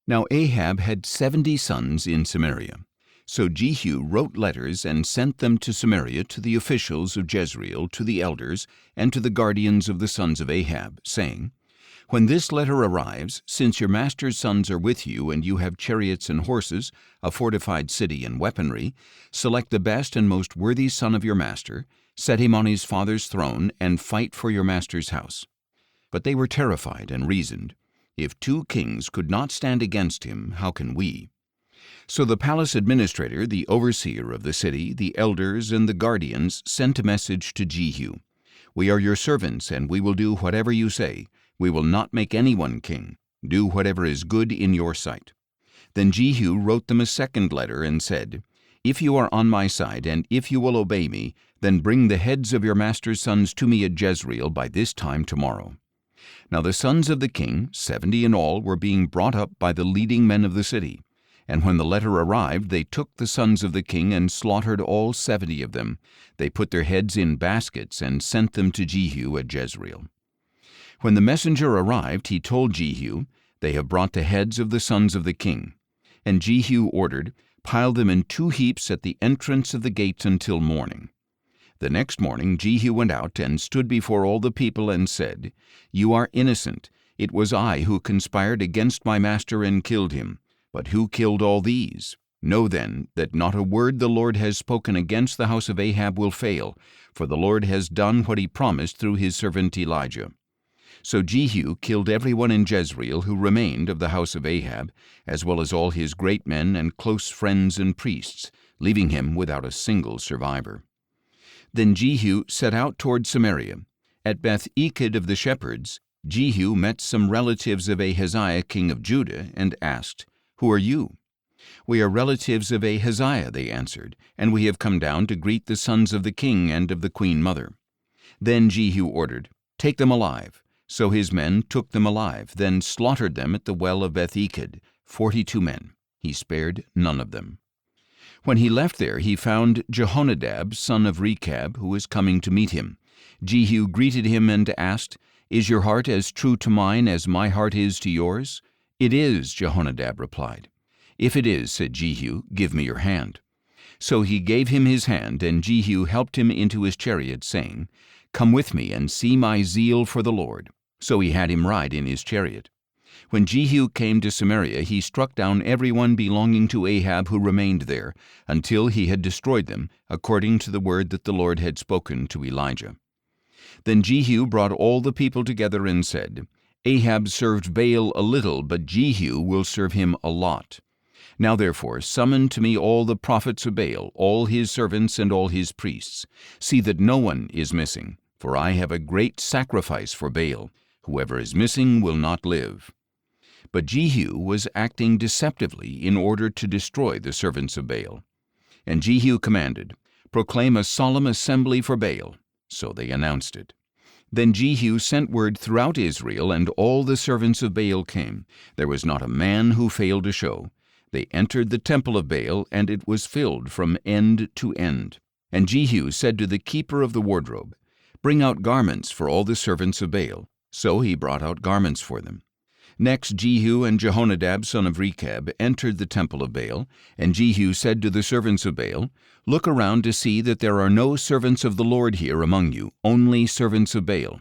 [SPEAKER 1] Now Ahab had 70 sons in Samaria. So Jehu wrote letters and sent them to Samaria to the officials of Jezreel, to the elders, and to the guardians of the sons of Ahab, saying, "When this letter arrives, since your master's sons are with you, and you have chariots and horses, a fortified city and weaponry, select the best and most worthy son of your master, set him on his father's throne, and fight for your master's house." But they were terrified and reasoned, "If 2 kings could not stand against him, how can we?" So the palace administrator, the overseer of the city, the elders, and the guardians sent a message to Jehu, "We are your servants, and we will do whatever you say. We will not make anyone king. Do whatever is good in your sight." Then Jehu wrote them a second letter and said, "If you are on my side, and if you will obey me, then bring the heads of your master's sons to me at Jezreel by this time tomorrow." Now the sons of the king, 70 in all, were being brought up by the leading men of the city. And when the letter arrived, they took the sons of the king and slaughtered all 70 of them. They put their heads in baskets and sent them to Jehu at Jezreel. When the messenger arrived, he told Jehu, "They have brought the heads of the sons of the king." And Jehu ordered, "Pile them in 2 heaps at the entrance of the gate until morning." The next morning Jehu went out and stood before all the people and said, "You are innocent. It was I who conspired against my master and killed him. But who killed all these? Know then that not a word the Lord has spoken against the house of Ahab will fail, for the Lord has done what he promised through his servant Elijah." So Jehu killed everyone in Jezreel who remained of the house of Ahab, as well as all his great men and close friends and priests, leaving him without a single survivor. Then Jehu set out toward Samaria. At Beth-Eked of the shepherds, Jehu met some relatives of Ahaziah king of Judah and asked, "Who are you?" "We are relatives of Ahaziah," they answered, "and we have come down to greet the sons of the king and of the queen mother." Then Jehu ordered, "Take them alive." So his men took them alive, then slaughtered them at the well of Beth-Eked, 42 men. He spared none of them. When he left there, he found Jehonadab, son of Rechab, who was coming to meet him. Jehu greeted him and asked, "Is your heart as true to mine as my heart is to yours?" "It is," Jehonadab replied. "If it is," said Jehu, "give me your hand." So he gave him his hand, and Jehu helped him into his chariot, saying, "Come with me and see my zeal for the Lord." So he had him ride in his chariot. When Jehu came to Samaria, he struck down everyone belonging to Ahab who remained there, until he had destroyed them, according to the word that the Lord had spoken to Elijah. Then Jehu brought all the people together and said, "Ahab served Baal a little, but Jehu will serve him a lot. Now therefore summon to me all the prophets of Baal, all his servants and all his priests. See that no one is missing, for I have a great sacrifice for Baal. Whoever is missing will not live." But Jehu was acting deceptively in order to destroy the servants of Baal. And Jehu commanded, "Proclaim a solemn assembly for Baal." So they announced it. Then Jehu sent word throughout Israel, and all the servants of Baal came. There was not a man who failed to show. They entered the temple of Baal, and it was filled from end to end. And Jehu said to the keeper of the wardrobe, "Bring out garments for all the servants of Baal." So he brought out garments for them. Next Jehu and Jehonadab son of Rechab entered the temple of Baal, and Jehu said to the servants of Baal, "Look around to see that there are no servants of the Lord here among you, only servants of Baal."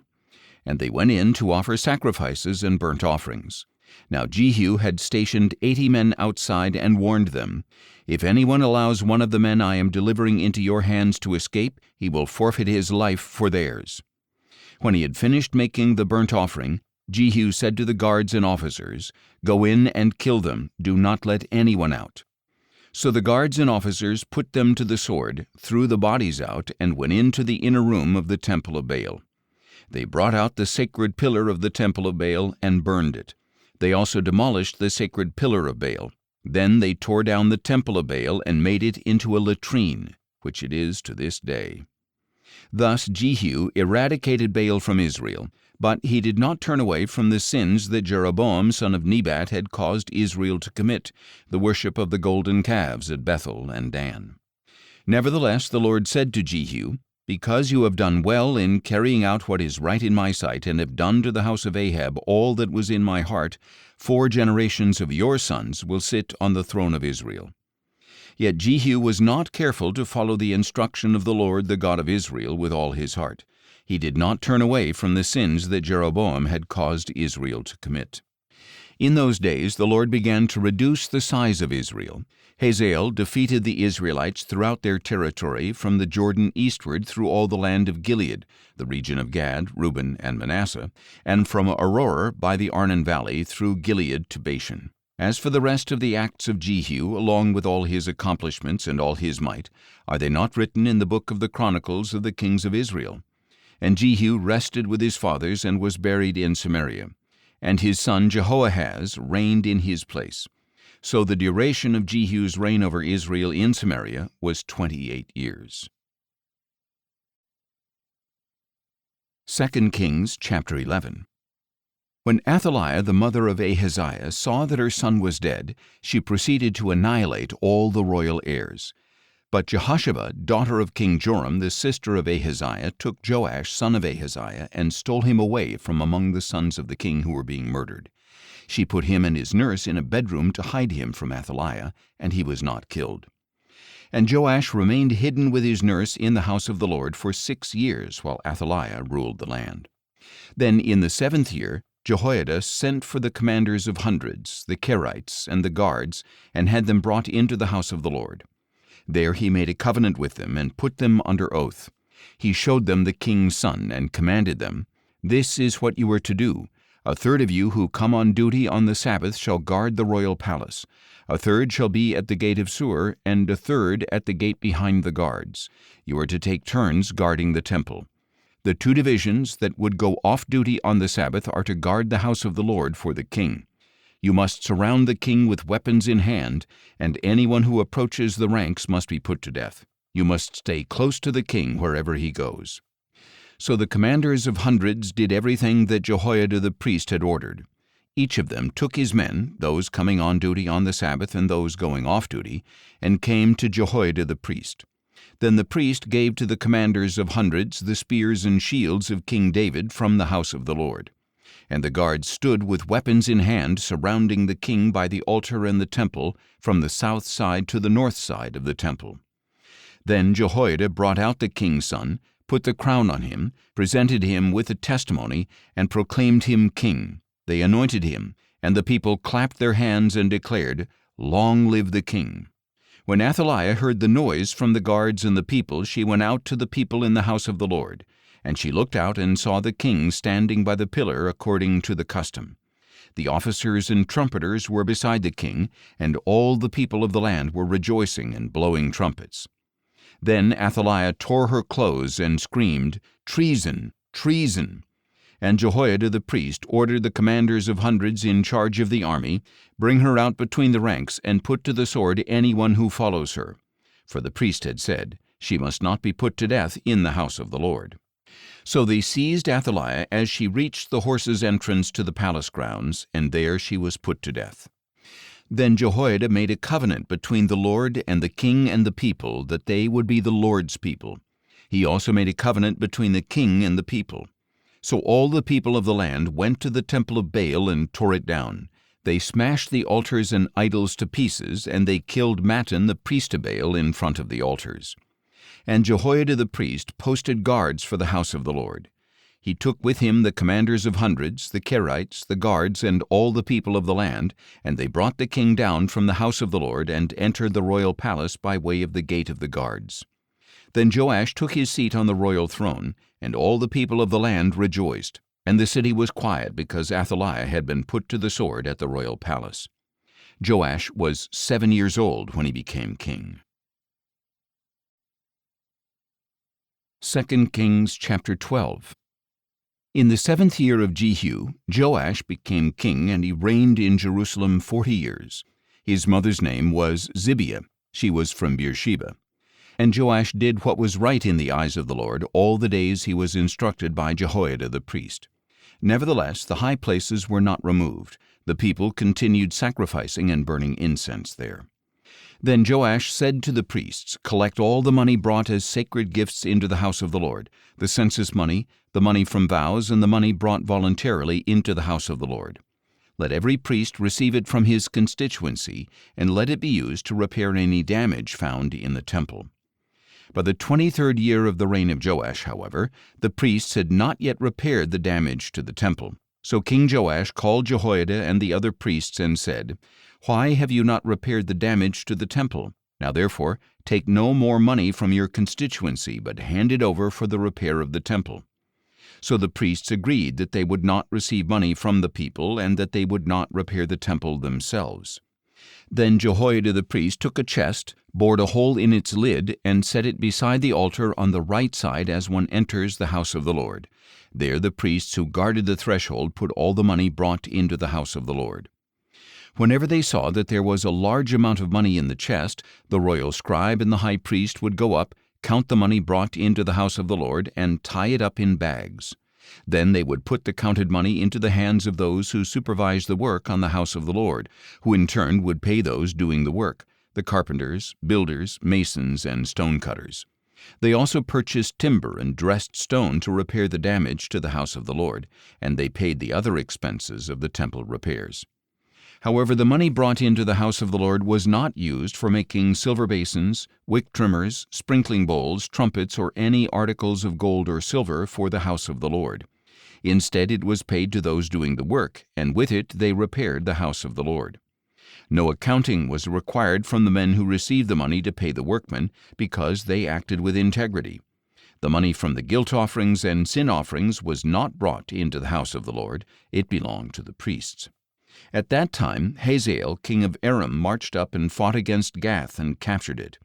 [SPEAKER 1] And they went in to offer sacrifices and burnt offerings. Now Jehu had stationed 80 men outside and warned them, "If anyone allows one of the men I am delivering into your hands to escape, he will forfeit his life for theirs." When he had finished making the burnt offering, Jehu said to the guards and officers, "Go in and kill them, do not let anyone out." So the guards and officers put them to the sword, threw the bodies out, and went into the inner room of the temple of Baal. They brought out the sacred pillar of the temple of Baal and burned it. They also demolished the sacred pillar of Baal. Then they tore down the temple of Baal and made it into a latrine, which it is to this day. Thus Jehu eradicated Baal from Israel, but he did not turn away from the sins that Jeroboam son of Nebat had caused Israel to commit, the worship of the golden calves at Bethel and Dan. Nevertheless the Lord said to Jehu, "Because you have done well in carrying out what is right in my sight, and have done to the house of Ahab all that was in my heart, 4 generations of your sons will sit on the throne of Israel." Yet Jehu was not careful to follow the instruction of the Lord, the God of Israel, with all his heart. He did not turn away from the sins that Jeroboam had caused Israel to commit. In those days the Lord began to reduce the size of Israel. Hazael defeated the Israelites throughout their territory from the Jordan eastward through all the land of Gilead, the region of Gad, Reuben, and Manasseh, and from Aroer by the Arnon Valley through Gilead to Bashan. As for the rest of the acts of Jehu, along with all his accomplishments and all his might, are they not written in the book of the Chronicles of the kings of Israel? And Jehu rested with his fathers and was buried in Samaria. And his son Jehoahaz reigned in his place. So the duration of Jehu's reign over Israel in Samaria was 28 years. 2 Kings chapter 11. When Athaliah, the mother of Ahaziah, saw that her son was dead, she proceeded to annihilate all the royal heirs. But Jehosheba, daughter of King Joram, the sister of Ahaziah, took Joash, son of Ahaziah, and stole him away from among the sons of the king who were being murdered. She put him and his nurse in a bedroom to hide him from Athaliah, and he was not killed. And Joash remained hidden with his nurse in the house of the Lord for 6 years, while Athaliah ruled the land. Then in the 7th year, Jehoiada sent for the commanders of hundreds, the Kerites, and the guards, and had them brought into the house of the Lord. There he made a covenant with them and put them under oath. He showed them the king's son and commanded them, "This is what you are to do. A third of you who come on duty on the Sabbath shall guard the royal palace. A third shall be at the gate of Souer, and a third at the gate behind the guards. You are to take turns guarding the temple. The 2 divisions that would go off duty on the Sabbath are to guard the house of the Lord for the king. You must surround the king with weapons in hand, and anyone who approaches the ranks must be put to death. You must stay close to the king wherever he goes." So the commanders of hundreds did everything that Jehoiada the priest had ordered. Each of them took his men, those coming on duty on the Sabbath and those going off duty, and came to Jehoiada the priest. Then the priest gave to the commanders of hundreds the spears and shields of King David from the house of the Lord. And the guards stood with weapons in hand surrounding the king by the altar and the temple, from the south side to the north side of the temple. Then Jehoiada brought out the king's son, put the crown on him, presented him with a testimony, and proclaimed him king. They anointed him, and the people clapped their hands and declared, "Long live the king." When Athaliah heard the noise from the guards and the people, she went out to the people in the house of the Lord. And she looked out and saw the king standing by the pillar according to the custom. The officers and trumpeters were beside the king, and all the people of the land were rejoicing and blowing trumpets. Then Athaliah tore her clothes and screamed, "Treason! Treason!" And Jehoiada the priest ordered the commanders of hundreds in charge of the army, "Bring her out between the ranks, and put to the sword anyone who follows her." For the priest had said, "She must not be put to death in the house of the Lord." So they seized Athaliah as she reached the horses' entrance to the palace grounds, and there she was put to death. Then Jehoiada made a covenant between the Lord and the king and the people, that they would be the Lord's people. He also made a covenant between the king and the people. So all the people of the land went to the temple of Baal and tore it down. They smashed the altars and idols to pieces, and they killed Mattan the priest of Baal in front of the altars. And Jehoiada the priest posted guards for the house of the Lord. He took with him the commanders of hundreds, the Kerites, the guards, and all the people of the land, and they brought the king down from the house of the Lord and entered the royal palace by way of the gate of the guards. Then Joash took his seat on the royal throne, and all the people of the land rejoiced, and the city was quiet because Athaliah had been put to the sword at the royal palace. Joash was 7 years old when he became king. 2 Kings chapter 12. In the 7th year of Jehu, Joash became king, and he reigned in Jerusalem 40 years. His mother's name was Zibiah. She was from Beersheba. And Joash did what was right in the eyes of the Lord all the days he was instructed by Jehoiada the priest. Nevertheless, the high places were not removed. The people continued sacrificing and burning incense there. Then Joash said to the priests, "Collect all the money brought as sacred gifts into the house of the Lord, the census money, the money from vows, and the money brought voluntarily into the house of the Lord. Let every priest receive it from his constituency, and let it be used to repair any damage found in the temple." By the 23rd year of the reign of Joash, however, the priests had not yet repaired the damage to the temple. So King Joash called Jehoiada and the other priests and said, "Why have you not repaired the damage to the temple? Now therefore, take no more money from your constituency, but hand it over for the repair of the temple." So the priests agreed that they would not receive money from the people, and that they would not repair the temple themselves. Then Jehoiada the priest took a chest, bored a hole in its lid, and set it beside the altar on the right side as one enters the house of the Lord. There the priests who guarded the threshold put all the money brought into the house of the Lord. Whenever they saw that there was a large amount of money in the chest, the royal scribe and the high priest would go up, count the money brought into the house of the Lord, and tie it up in bags. Then they would put the counted money into the hands of those who supervised the work on the house of the Lord, who in turn would pay those doing the work, the carpenters, builders, masons, and stonecutters. They also purchased timber and dressed stone to repair the damage to the house of the Lord, and they paid the other expenses of the temple repairs. However, the money brought into the house of the Lord was not used for making silver basins, wick trimmers, sprinkling bowls, trumpets, or any articles of gold or silver for the house of the Lord. Instead, it was paid to those doing the work, and with it they repaired the house of the Lord. No accounting was required from the men who received the money to pay the workmen, because they acted with integrity. The money from the guilt offerings and sin offerings was not brought into the house of the Lord. It belonged to the priests. At that time, Hazael, king of Aram, marched up and fought against Gath and captured it.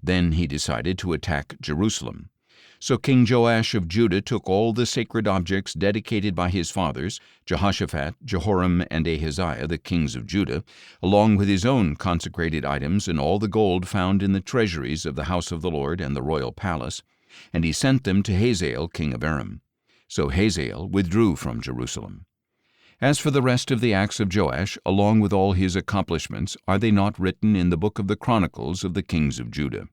[SPEAKER 1] Then he decided to attack Jerusalem. So King Joash of Judah took all the sacred objects dedicated by his fathers, Jehoshaphat, Jehoram, and Ahaziah, the kings of Judah, along with his own consecrated items and all the gold found in the treasuries of the house of the Lord and the royal palace, and he sent them to Hazael, king of Aram. So Hazael withdrew from Jerusalem. As for the rest of the acts of Joash, along with all his accomplishments, are they not written in the book of the Chronicles of the kings of Judah?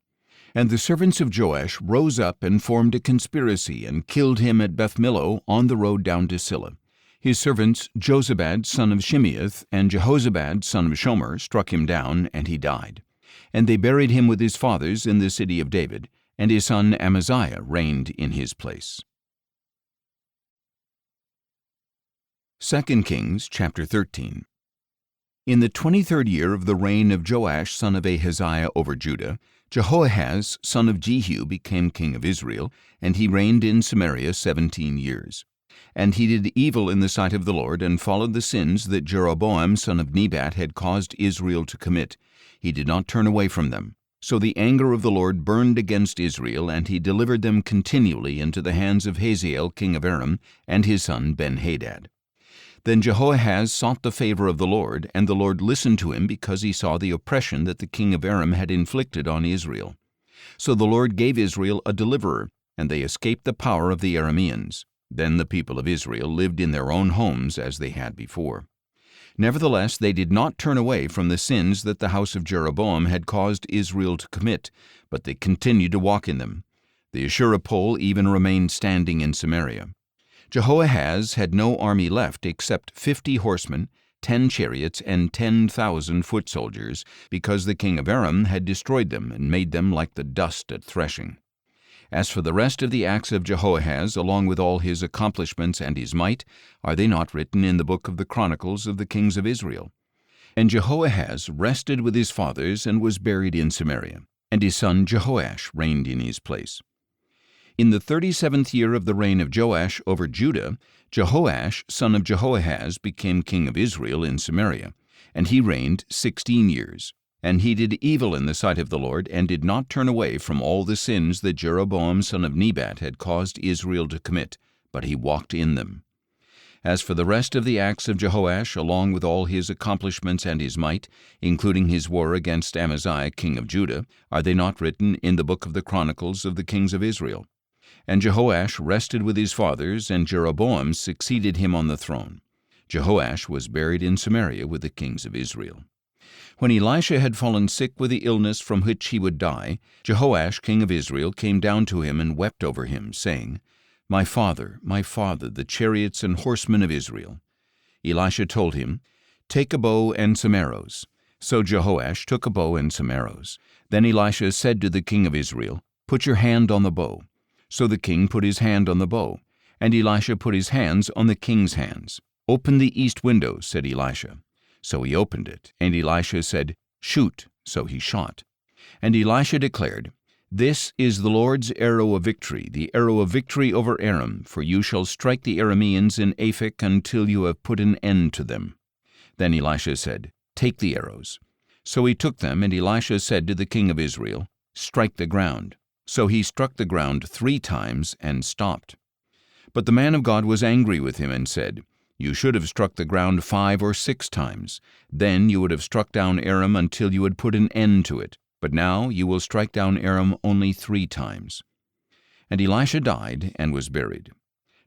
[SPEAKER 1] And the servants of Joash rose up and formed a conspiracy and killed him at Beth-Millo on the road down to Silla. His servants Jozabad son of Shimeath and Jehozabad son of Shomer struck him down, and he died. And they buried him with his fathers in the city of David, and his son Amaziah reigned in his place. 2 Kings chapter 13. In the 23rd year of the reign of Joash son of Ahaziah over Judah, Jehoahaz son of Jehu became king of Israel, and he reigned in Samaria 17 years. And he did evil in the sight of the Lord, and followed the sins that Jeroboam son of Nebat had caused Israel to commit. He did not turn away from them. So the anger of the Lord burned against Israel, and he delivered them continually into the hands of Hazael king of Aram and his son Ben-Hadad. Then Jehoahaz sought the favor of the Lord, and the Lord listened to him because he saw the oppression that the king of Aram had inflicted on Israel. So the Lord gave Israel a deliverer, and they escaped the power of the Arameans. Then the people of Israel lived in their own homes as they had before. Nevertheless, they did not turn away from the sins that the house of Jeroboam had caused Israel to commit, but they continued to walk in them. The Asherah pole even remained standing in Samaria. Jehoahaz had no army left except 50 horsemen, 10 chariots, and 10,000 foot soldiers, because the king of Aram had destroyed them and made them like the dust at threshing. As for the rest of the acts of Jehoahaz, along with all his accomplishments and his might, are they not written in the book of the Chronicles of the kings of Israel? And Jehoahaz rested with his fathers and was buried in Samaria, and his son Jehoash reigned in his place. In the 37th year of the reign of Joash over Judah, Jehoash, son of Jehoahaz, became king of Israel in Samaria, and he reigned 16 years. And he did evil in the sight of the Lord, and did not turn away from all the sins that Jeroboam son of Nebat had caused Israel to commit, but he walked in them. As for the rest of the acts of Jehoash, along with all his accomplishments and his might, including his war against Amaziah king of Judah, are they not written in the book of the Chronicles of the kings of Israel? And Jehoash rested with his fathers, and Jeroboam succeeded him on the throne. Jehoash was buried in Samaria with the kings of Israel. When Elisha had fallen sick with the illness from which he would die, Jehoash king of Israel came down to him and wept over him, saying, my father, the chariots and horsemen of Israel." Elisha told him, "Take a bow and some arrows." So Jehoash took a bow and some arrows. Then Elisha said to the king of Israel, "Put your hand on the bow." So the king put his hand on the bow, and Elisha put his hands on the king's hands. "Open the east window," said Elisha. So he opened it, and Elisha said, "Shoot." So he shot. And Elisha declared, "This is the Lord's arrow of victory over Aram, for you shall strike the Arameans in Aphek until you have put an end to them." Then Elisha said, "Take the arrows." So he took them, and Elisha said to the king of Israel, "Strike the ground." So he struck the ground 3 times and stopped. But the man of God was angry with him and said, "You should have struck the ground 5 or 6 times. Then you would have struck down Aram until you had put an end to it. But now you will strike down Aram only 3 times. And Elisha died and was buried.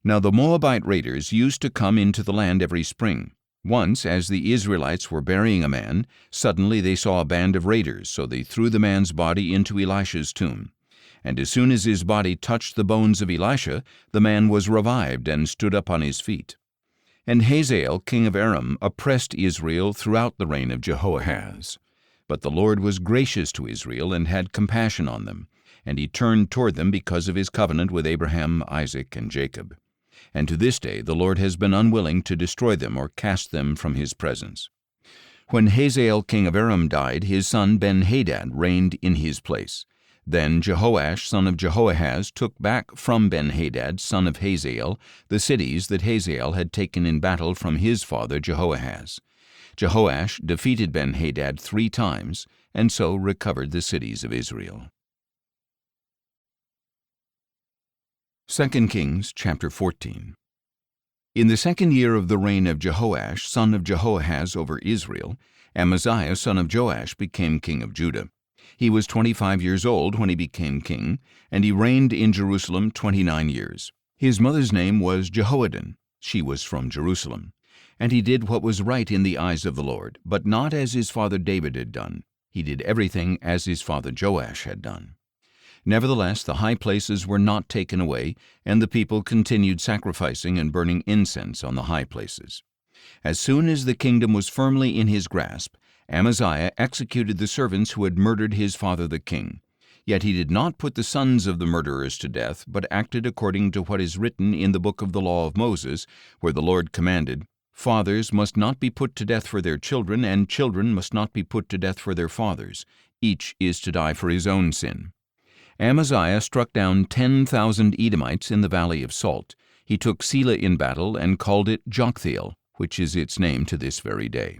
[SPEAKER 1] Now the Moabite raiders used to come into the land every spring. Once, as the Israelites were burying a man, suddenly they saw a band of raiders, so they threw the man's body into Elisha's tomb. And as soon as his body touched the bones of Elisha, the man was revived and stood up on his feet. And Hazael, king of Aram, oppressed Israel throughout the reign of Jehoahaz. But the Lord was gracious to Israel and had compassion on them, and he turned toward them because of his covenant with Abraham, Isaac, and Jacob. And to this day the Lord has been unwilling to destroy them or cast them from his presence. When Hazael king of Aram died, his son Ben-Hadad reigned in his place. Then Jehoash son of Jehoahaz took back from Ben-Hadad son of Hazael the cities that Hazael had taken in battle from his father Jehoahaz. Jehoash defeated Ben-Hadad 3 times, and so recovered the cities of Israel. 2 Kings chapter 14. In the 2nd year of the reign of Jehoash son of Jehoahaz over Israel, Amaziah son of Joash became king of Judah. He was 25 years old when he became king, and he reigned in Jerusalem 29 years. His mother's name was Jehoaddan. She was from Jerusalem. And he did what was right in the eyes of the Lord, but not as his father David had done. He did everything as his father Joash had done. Nevertheless, the high places were not taken away, and the people continued sacrificing and burning incense on the high places. As soon as the kingdom was firmly in his grasp, Amaziah executed the servants who had murdered his father the king. Yet he did not put the sons of the murderers to death, but acted according to what is written in the book of the law of Moses, where the Lord commanded, "Fathers must not be put to death for their children, and children must not be put to death for their fathers. Each is to die for his own sin." Amaziah struck down 10,000 Edomites in the valley of Salt. He took Selah in battle and called it Joktheel, which is its name to this very day.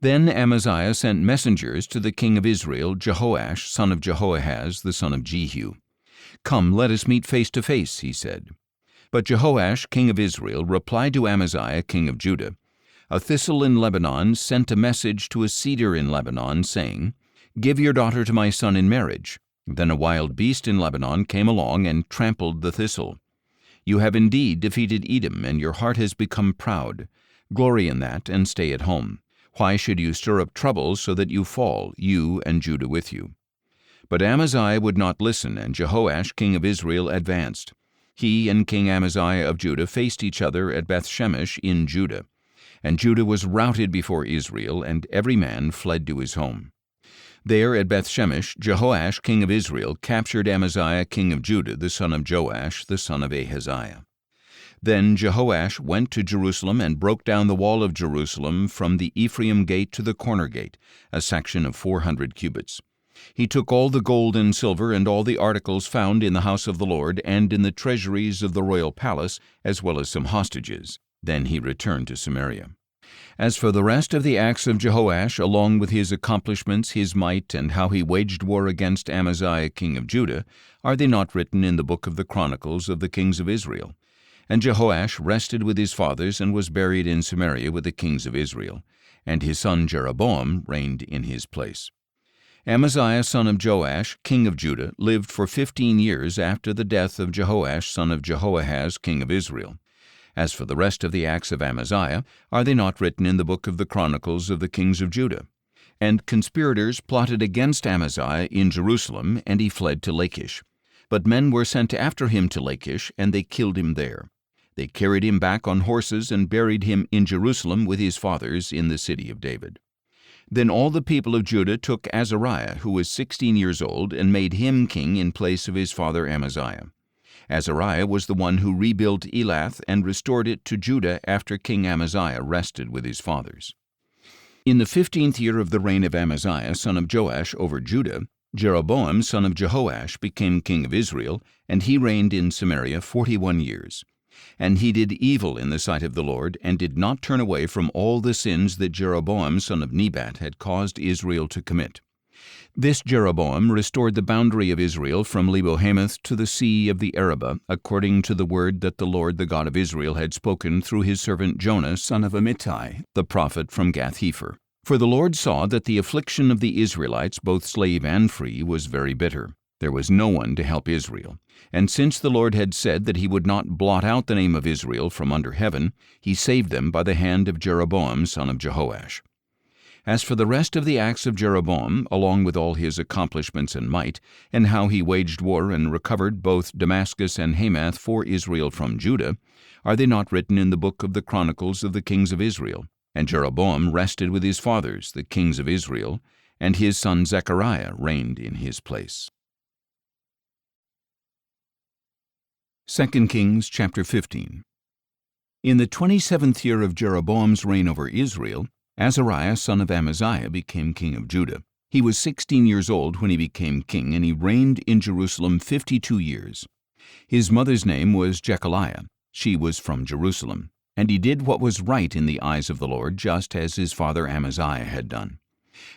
[SPEAKER 1] Then Amaziah sent messengers to the king of Israel, Jehoash, son of Jehoahaz, the son of Jehu. "Come, let us meet face to face," he said. But Jehoash, king of Israel, replied to Amaziah, king of Judah, "A thistle in Lebanon sent a message to a cedar in Lebanon, saying, 'Give your daughter to my son in marriage.' Then a wild beast in Lebanon came along and trampled the thistle. You have indeed defeated Edom, and your heart has become proud. Glory in that, and stay at home. Why should you stir up trouble so that you fall, you and Judah with you?" But Amaziah would not listen, and Jehoash, king of Israel, advanced. He and King Amaziah of Judah faced each other at Beth-Shemesh in Judah. And Judah was routed before Israel, and every man fled to his home. There at Beth-Shemesh, Jehoash, king of Israel, captured Amaziah, king of Judah, the son of Joash, the son of Ahaziah. Then Jehoash went to Jerusalem and broke down the wall of Jerusalem from the Ephraim gate to the corner gate, a section of 400 cubits. He took all the gold and silver and all the articles found in the house of the Lord and in the treasuries of the royal palace, as well as some hostages. Then he returned to Samaria. As for the rest of the acts of Jehoash, along with his accomplishments, his might, and how he waged war against Amaziah king of Judah, are they not written in the book of the Chronicles of the kings of Israel? And Jehoash rested with his fathers and was buried in Samaria with the kings of Israel, and his son Jeroboam reigned in his place. Amaziah son of Joash, king of Judah, lived for 15 years after the death of Jehoash son of Jehoahaz, king of Israel. As for the rest of the acts of Amaziah, are they not written in the book of the Chronicles of the kings of Judah? And conspirators plotted against Amaziah in Jerusalem, and he fled to Lachish. But men were sent after him to Lachish, and they killed him there. They carried him back on horses and buried him in Jerusalem with his fathers in the city of David. Then all the people of Judah took Azariah, who was 16 years old, and made him king in place of his father Amaziah. Azariah was the one who rebuilt Elath and restored it to Judah after King Amaziah rested with his fathers. In the 15th year of the reign of Amaziah, son of Joash, over Judah, Jeroboam, son of Jehoash, became king of Israel, and he reigned in Samaria 41 years. And he did evil in the sight of the Lord, and did not turn away from all the sins that Jeroboam, son of Nebat, had caused Israel to commit. This Jeroboam restored the boundary of Israel from Lebo-Hamath to the sea of the Arabah, according to the word that the Lord, the God of Israel, had spoken through his servant Jonah, son of Amittai, the prophet from Gath-hepher. For the Lord saw that the affliction of the Israelites, both slave and free, was very bitter. There was no one to help Israel. And since the Lord had said that he would not blot out the name of Israel from under heaven, he saved them by the hand of Jeroboam, son of Jehoash. As for the rest of the acts of Jeroboam, along with all his accomplishments and might, and how he waged war and recovered both Damascus and Hamath for Israel from Judah, are they not written in the book of the Chronicles of the kings of Israel? And Jeroboam rested with his fathers, the kings of Israel, and his son Zechariah reigned in his place. 2 Kings chapter 15. In the 27th year of Jeroboam's reign over Israel, Azariah son of Amaziah became king of Judah. He was 16 years old when he became king, and he reigned in Jerusalem 52 years. His mother's name was Jechaliah. She was from Jerusalem. And he did what was right in the eyes of the Lord, just as his father Amaziah had done.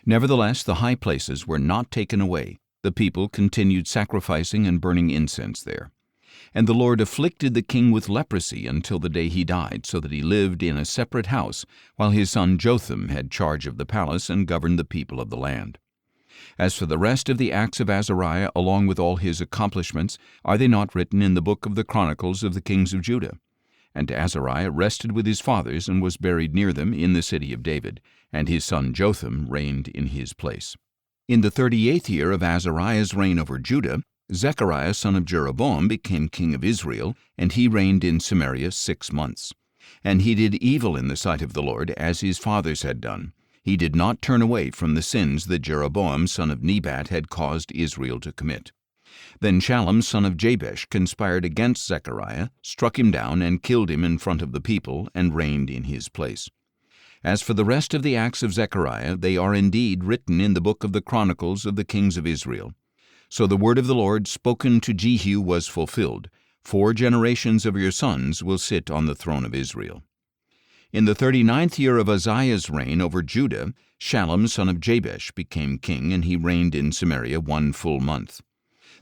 [SPEAKER 1] Nevertheless, the high places were not taken away. The people continued sacrificing and burning incense there. And the Lord afflicted the king with leprosy until the day he died, so that he lived in a separate house, while his son Jotham had charge of the palace and governed the people of the land. As for the rest of the acts of Azariah, along with all his accomplishments, are they not written in the book of the Chronicles of the kings of Judah? And Azariah rested with his fathers and was buried near them in the city of David, and his son Jotham reigned in his place. In the 38th year of Azariah's reign over Judah, Zechariah son of Jeroboam became king of Israel, and he reigned in Samaria 6 months. And he did evil in the sight of the Lord, as his fathers had done. He did not turn away from the sins that Jeroboam son of Nebat had caused Israel to commit. Then Shallum son of Jabesh conspired against Zechariah, struck him down, and killed him in front of the people, and reigned in his place. As for the rest of the acts of Zechariah, they are indeed written in the book of the Chronicles of the kings of Israel. So the word of the Lord spoken to Jehu was fulfilled. 4 generations of your sons will sit on the throne of Israel. In the 39th year of Uzziah's reign over Judah, Shallum son of Jabesh became king, and he reigned in Samaria 1 full month.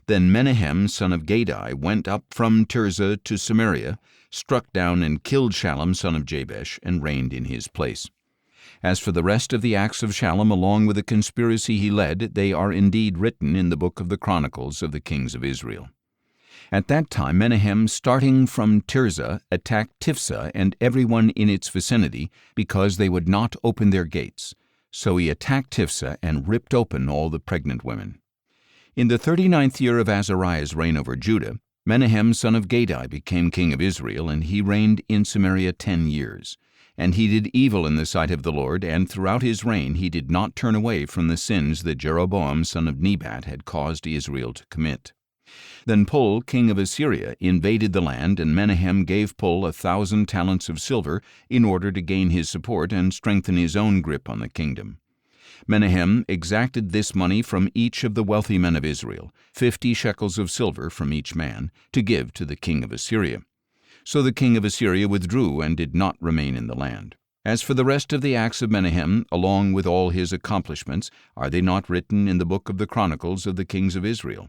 [SPEAKER 1] Then Menahem son of Gadai went up from Tirzah to Samaria, struck down and killed Shallum son of Jabesh, and reigned in his place. As for the rest of the acts of Shallum, along with the conspiracy he led, they are indeed written in the book of the Chronicles of the kings of Israel. At that time Menahem, starting from Tirzah, attacked Tiphsah and everyone in its vicinity, because they would not open their gates. So he attacked Tiphsah and ripped open all the pregnant women. In the 39th year of Azariah's reign over Judah, Menahem son of Gadai became king of Israel, and he reigned in Samaria 10 years. And he did evil in the sight of the Lord, and throughout his reign he did not turn away from the sins that Jeroboam son of Nebat had caused Israel to commit. Then Pul, king of Assyria, invaded the land, and Menahem gave Pul 1,000 talents of silver in order to gain his support and strengthen his own grip on the kingdom. Menahem exacted this money from each of the wealthy men of Israel, 50 shekels of silver from each man, to give to the king of Assyria. So the king of Assyria withdrew and did not remain in the land. As for the rest of the acts of Menahem, along with all his accomplishments, are they not written in the book of the Chronicles of the kings of Israel?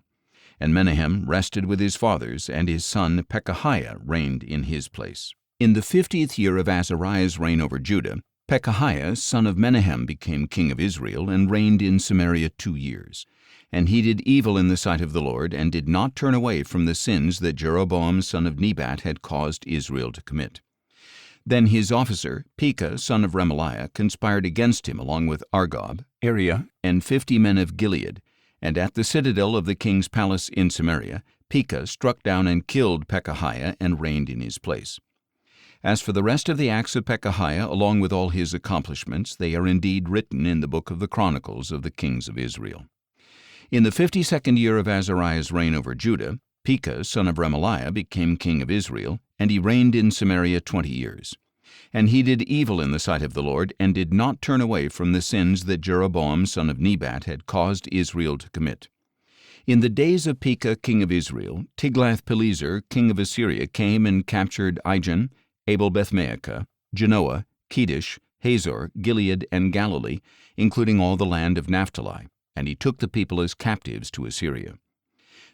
[SPEAKER 1] And Menahem rested with his fathers, and his son Pekahiah reigned in his place. In the 50th year of Azariah's reign over Judah, Pekahiah son of Menahem became king of Israel, and reigned in Samaria 2 years. And he did evil in the sight of the Lord, and did not turn away from the sins that Jeroboam son of Nebat had caused Israel to commit. Then his officer, Pekah son of Remaliah, conspired against him along with Argob, Ariah, and 50 men of Gilead. And at the citadel of the king's palace in Samaria, Pekah struck down and killed Pekahiah, and reigned in his place. As for the rest of the acts of Pekahiah, along with all his accomplishments, they are indeed written in the book of the Chronicles of the kings of Israel. In the 52nd year of Azariah's reign over Judah, Pekah son of Remaliah became king of Israel, and he reigned in Samaria 20 years. And he did evil in the sight of the Lord, and did not turn away from the sins that Jeroboam son of Nebat had caused Israel to commit. In the days of Pekah king of Israel, Tiglath-Pileser king of Assyria came and captured Ijon, Abel-Beth-Maachah, Genoa, Kedesh, Hazor, Gilead, and Galilee, including all the land of Naphtali, and he took the people as captives to Assyria.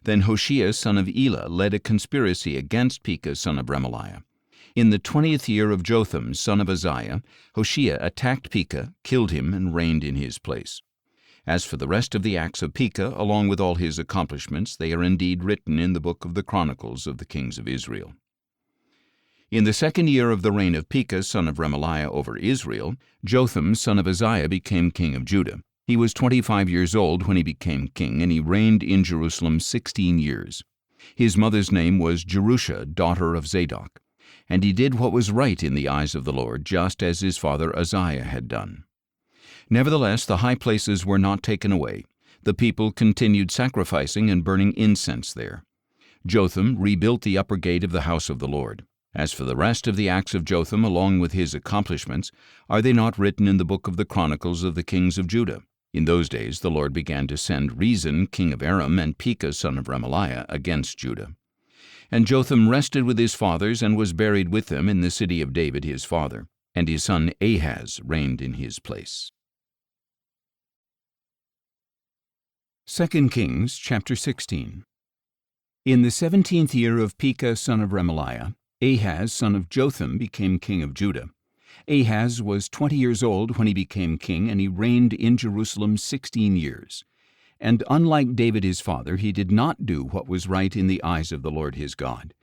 [SPEAKER 1] Then Hoshea son of Elah led a conspiracy against Pekah son of Remaliah. In the 20th year of Jotham son of Uzziah, Hoshea attacked Pekah, killed him, and reigned in his place. As for the rest of the acts of Pekah, along with all his accomplishments, they are indeed written in the book of the Chronicles of the kings of Israel. In the 2nd year of the reign of Pekah son of Remaliah over Israel, Jotham son of Uzziah became king of Judah. He was 25 years old when he became king, and he reigned in Jerusalem 16 years. His mother's name was Jerusha, daughter of Zadok. And he did what was right in the eyes of the Lord, just as his father Uzziah had done. Nevertheless, the high places were not taken away. The people continued sacrificing and burning incense there. Jotham rebuilt the upper gate of the house of the Lord. As for the rest of the acts of Jotham, along with his accomplishments, are they not written in the book of the Chronicles of the kings of Judah? In those days the Lord began to send Rezin king of Aram and Pekah son of Remaliah against Judah. And Jotham rested with his fathers and was buried with them in the city of David his father, and his son Ahaz reigned in his place. 2 Kings chapter 16. In the 17th year of Pekah son of Remaliah, Ahaz son of Jotham became king of Judah. Ahaz was 20 years old when he became king, and he reigned in Jerusalem 16 years. And unlike David his father, he did not do what was right in the eyes of the Lord his God.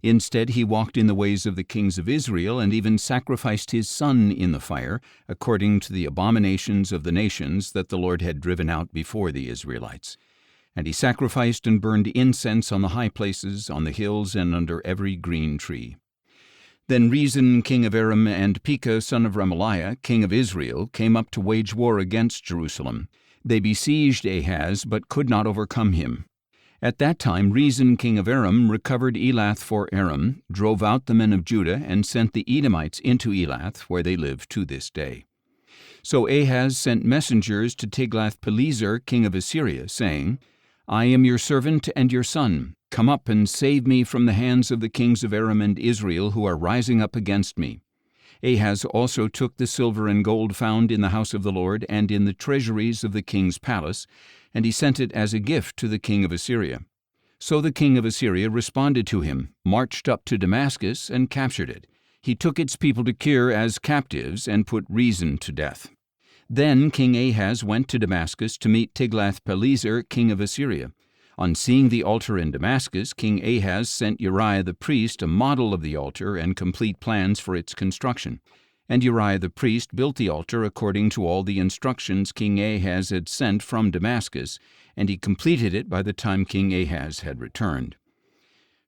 [SPEAKER 1] Instead, he walked in the ways of the kings of Israel, and even sacrificed his son in the fire, according to the abominations of the nations that the Lord had driven out before the Israelites. And he sacrificed and burned incense on the high places, on the hills, and under every green tree. Then Rezin king of Aram and Pekah son of Remaliah king of Israel came up to wage war against Jerusalem. They besieged Ahaz, but could not overcome him. At that time Rezin king of Aram recovered Elath for Aram, drove out the men of Judah, and sent the Edomites into Elath, where they live to this day. So Ahaz sent messengers to Tiglath-Pileser king of Assyria, saying, I am your servant and your son. Come up and save me from the hands of the kings of Aram and Israel who are rising up against me. Ahaz also took the silver and gold found in the house of the Lord and in the treasuries of the king's palace, and he sent it as a gift to the king of Assyria. So the king of Assyria responded to him, marched up to Damascus, and captured it. He took its people to Kir as captives and put Rezin to death. Then King Ahaz went to Damascus to meet Tiglath-Pileser king of Assyria. On seeing the altar in Damascus, King Ahaz sent Uriah the priest a model of the altar and complete plans for its construction. And Uriah the priest built the altar according to all the instructions King Ahaz had sent from Damascus, and he completed it by the time King Ahaz had returned.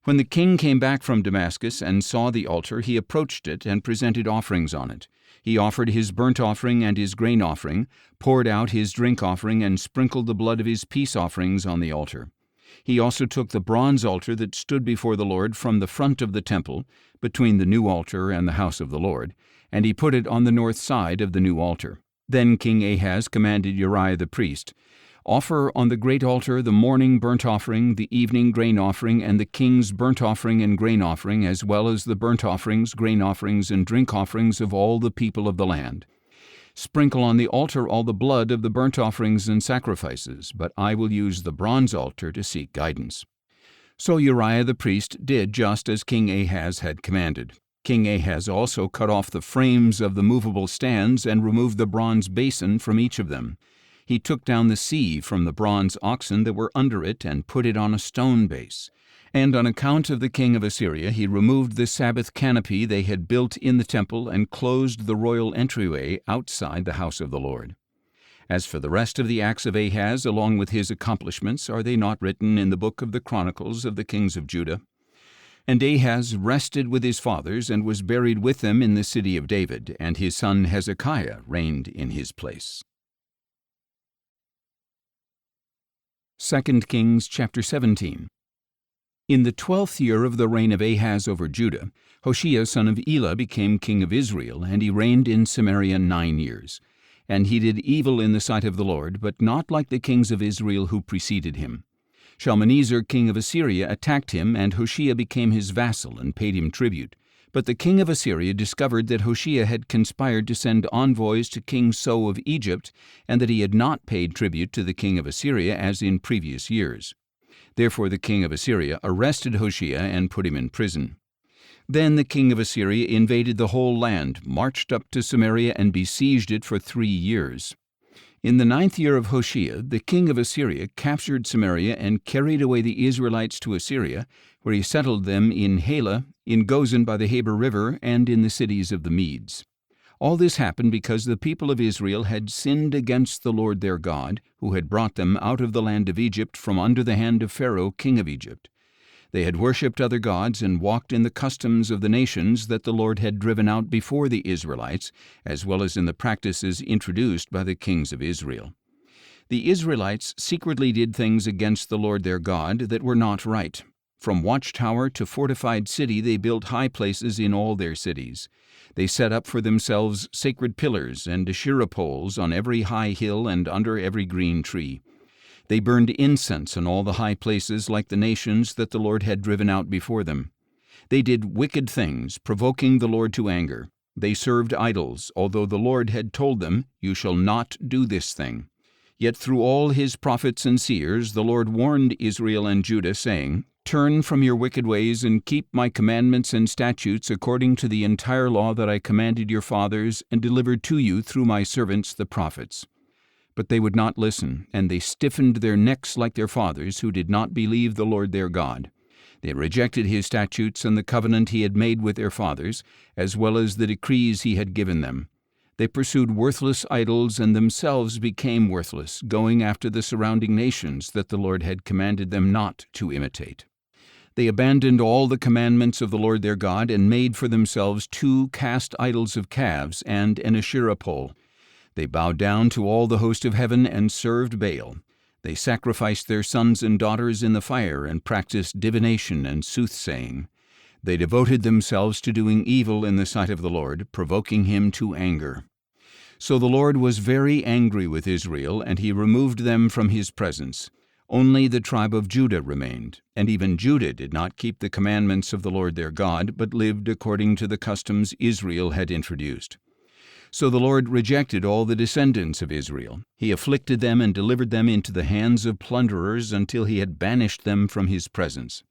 [SPEAKER 1] When the king came back from Damascus and saw the altar, he approached it and presented offerings on it. He offered his burnt offering and his grain offering, poured out his drink offering, and sprinkled the blood of his peace offerings on the altar. He also took the bronze altar that stood before the Lord from the front of the temple, between the new altar and the house of the Lord, and he put it on the north side of the new altar. Then King Ahaz commanded Uriah the priest, Offer on the great altar the morning burnt offering, the evening grain offering, and the king's burnt offering and grain offering, as well as the burnt offerings, grain offerings, and drink offerings of all the people of the land. Sprinkle on the altar all the blood of the burnt offerings and sacrifices, but I will use the bronze altar to seek guidance. So Uriah the priest did just as King Ahaz had commanded. King Ahaz also cut off the frames of the movable stands and removed the bronze basin from each of them. He took down the sea from the bronze oxen that were under it and put it on a stone base. And on account of the king of Assyria, he removed the Sabbath canopy they had built in the temple and closed the royal entryway outside the house of the Lord. As for the rest of the acts of Ahaz, along with his accomplishments, are they not written in the book of the Chronicles of the kings of Judah? And Ahaz rested with his fathers and was buried with them in the city of David, and his son Hezekiah reigned in his place. 2 Kings chapter 17. In the 12th year of the reign of Ahaz over Judah, Hoshea son of Elah became king of Israel, and he reigned in Samaria 9 years. And he did evil in the sight of the Lord, but not like the kings of Israel who preceded him. Shalmaneser king of Assyria attacked him, and Hoshea became his vassal and paid him tribute. But the king of Assyria discovered that Hoshea had conspired to send envoys to King So of Egypt, and that he had not paid tribute to the king of Assyria as in previous years. Therefore the king of Assyria arrested Hoshea and put him in prison. Then the king of Assyria invaded the whole land, marched up to Samaria, and besieged it for 3 years. In the 9th year of Hoshea, the king of Assyria captured Samaria and carried away the Israelites to Assyria, where he settled them in Halah, in Gozan by the Habor River, and in the cities of the Medes. All this happened because the people of Israel had sinned against the Lord their God, who had brought them out of the land of Egypt from under the hand of Pharaoh, king of Egypt. They had worshipped other gods and walked in the customs of the nations that the Lord had driven out before the Israelites, as well as in the practices introduced by the kings of Israel. The Israelites secretly did things against the Lord their God that were not right. From watchtower to fortified city they built high places in all their cities. They set up for themselves sacred pillars and Asherah poles on every high hill and under every green tree. They burned incense on all the high places like the nations that the Lord had driven out before them. They did wicked things, provoking the Lord to anger. They served idols, although the Lord had told them, "You shall not do this thing." Yet through all his prophets and seers the Lord warned Israel and Judah, saying, "Turn from your wicked ways and keep my commandments and statutes according to the entire law that I commanded your fathers and delivered to you through my servants the prophets." But they would not listen, and they stiffened their necks like their fathers, who did not believe the Lord their God. They rejected his statutes and the covenant he had made with their fathers, as well as the decrees he had given them. They pursued worthless idols and themselves became worthless, going after the surrounding nations that the Lord had commanded them not to imitate. They abandoned all the commandments of the Lord their God and made for themselves 2 cast idols of calves and an Asherah pole. They bowed down to all the host of heaven and served Baal. They sacrificed their sons and daughters in the fire and practiced divination and soothsaying. They devoted themselves to doing evil in the sight of the Lord, provoking him to anger. So the Lord was very angry with Israel, and he removed them from his presence. Only the tribe of Judah remained, and even Judah did not keep the commandments of the Lord their God, but lived according to the customs Israel had introduced. So the Lord rejected all the descendants of Israel. He afflicted them and delivered them into the hands of plunderers until he had banished them from his presence.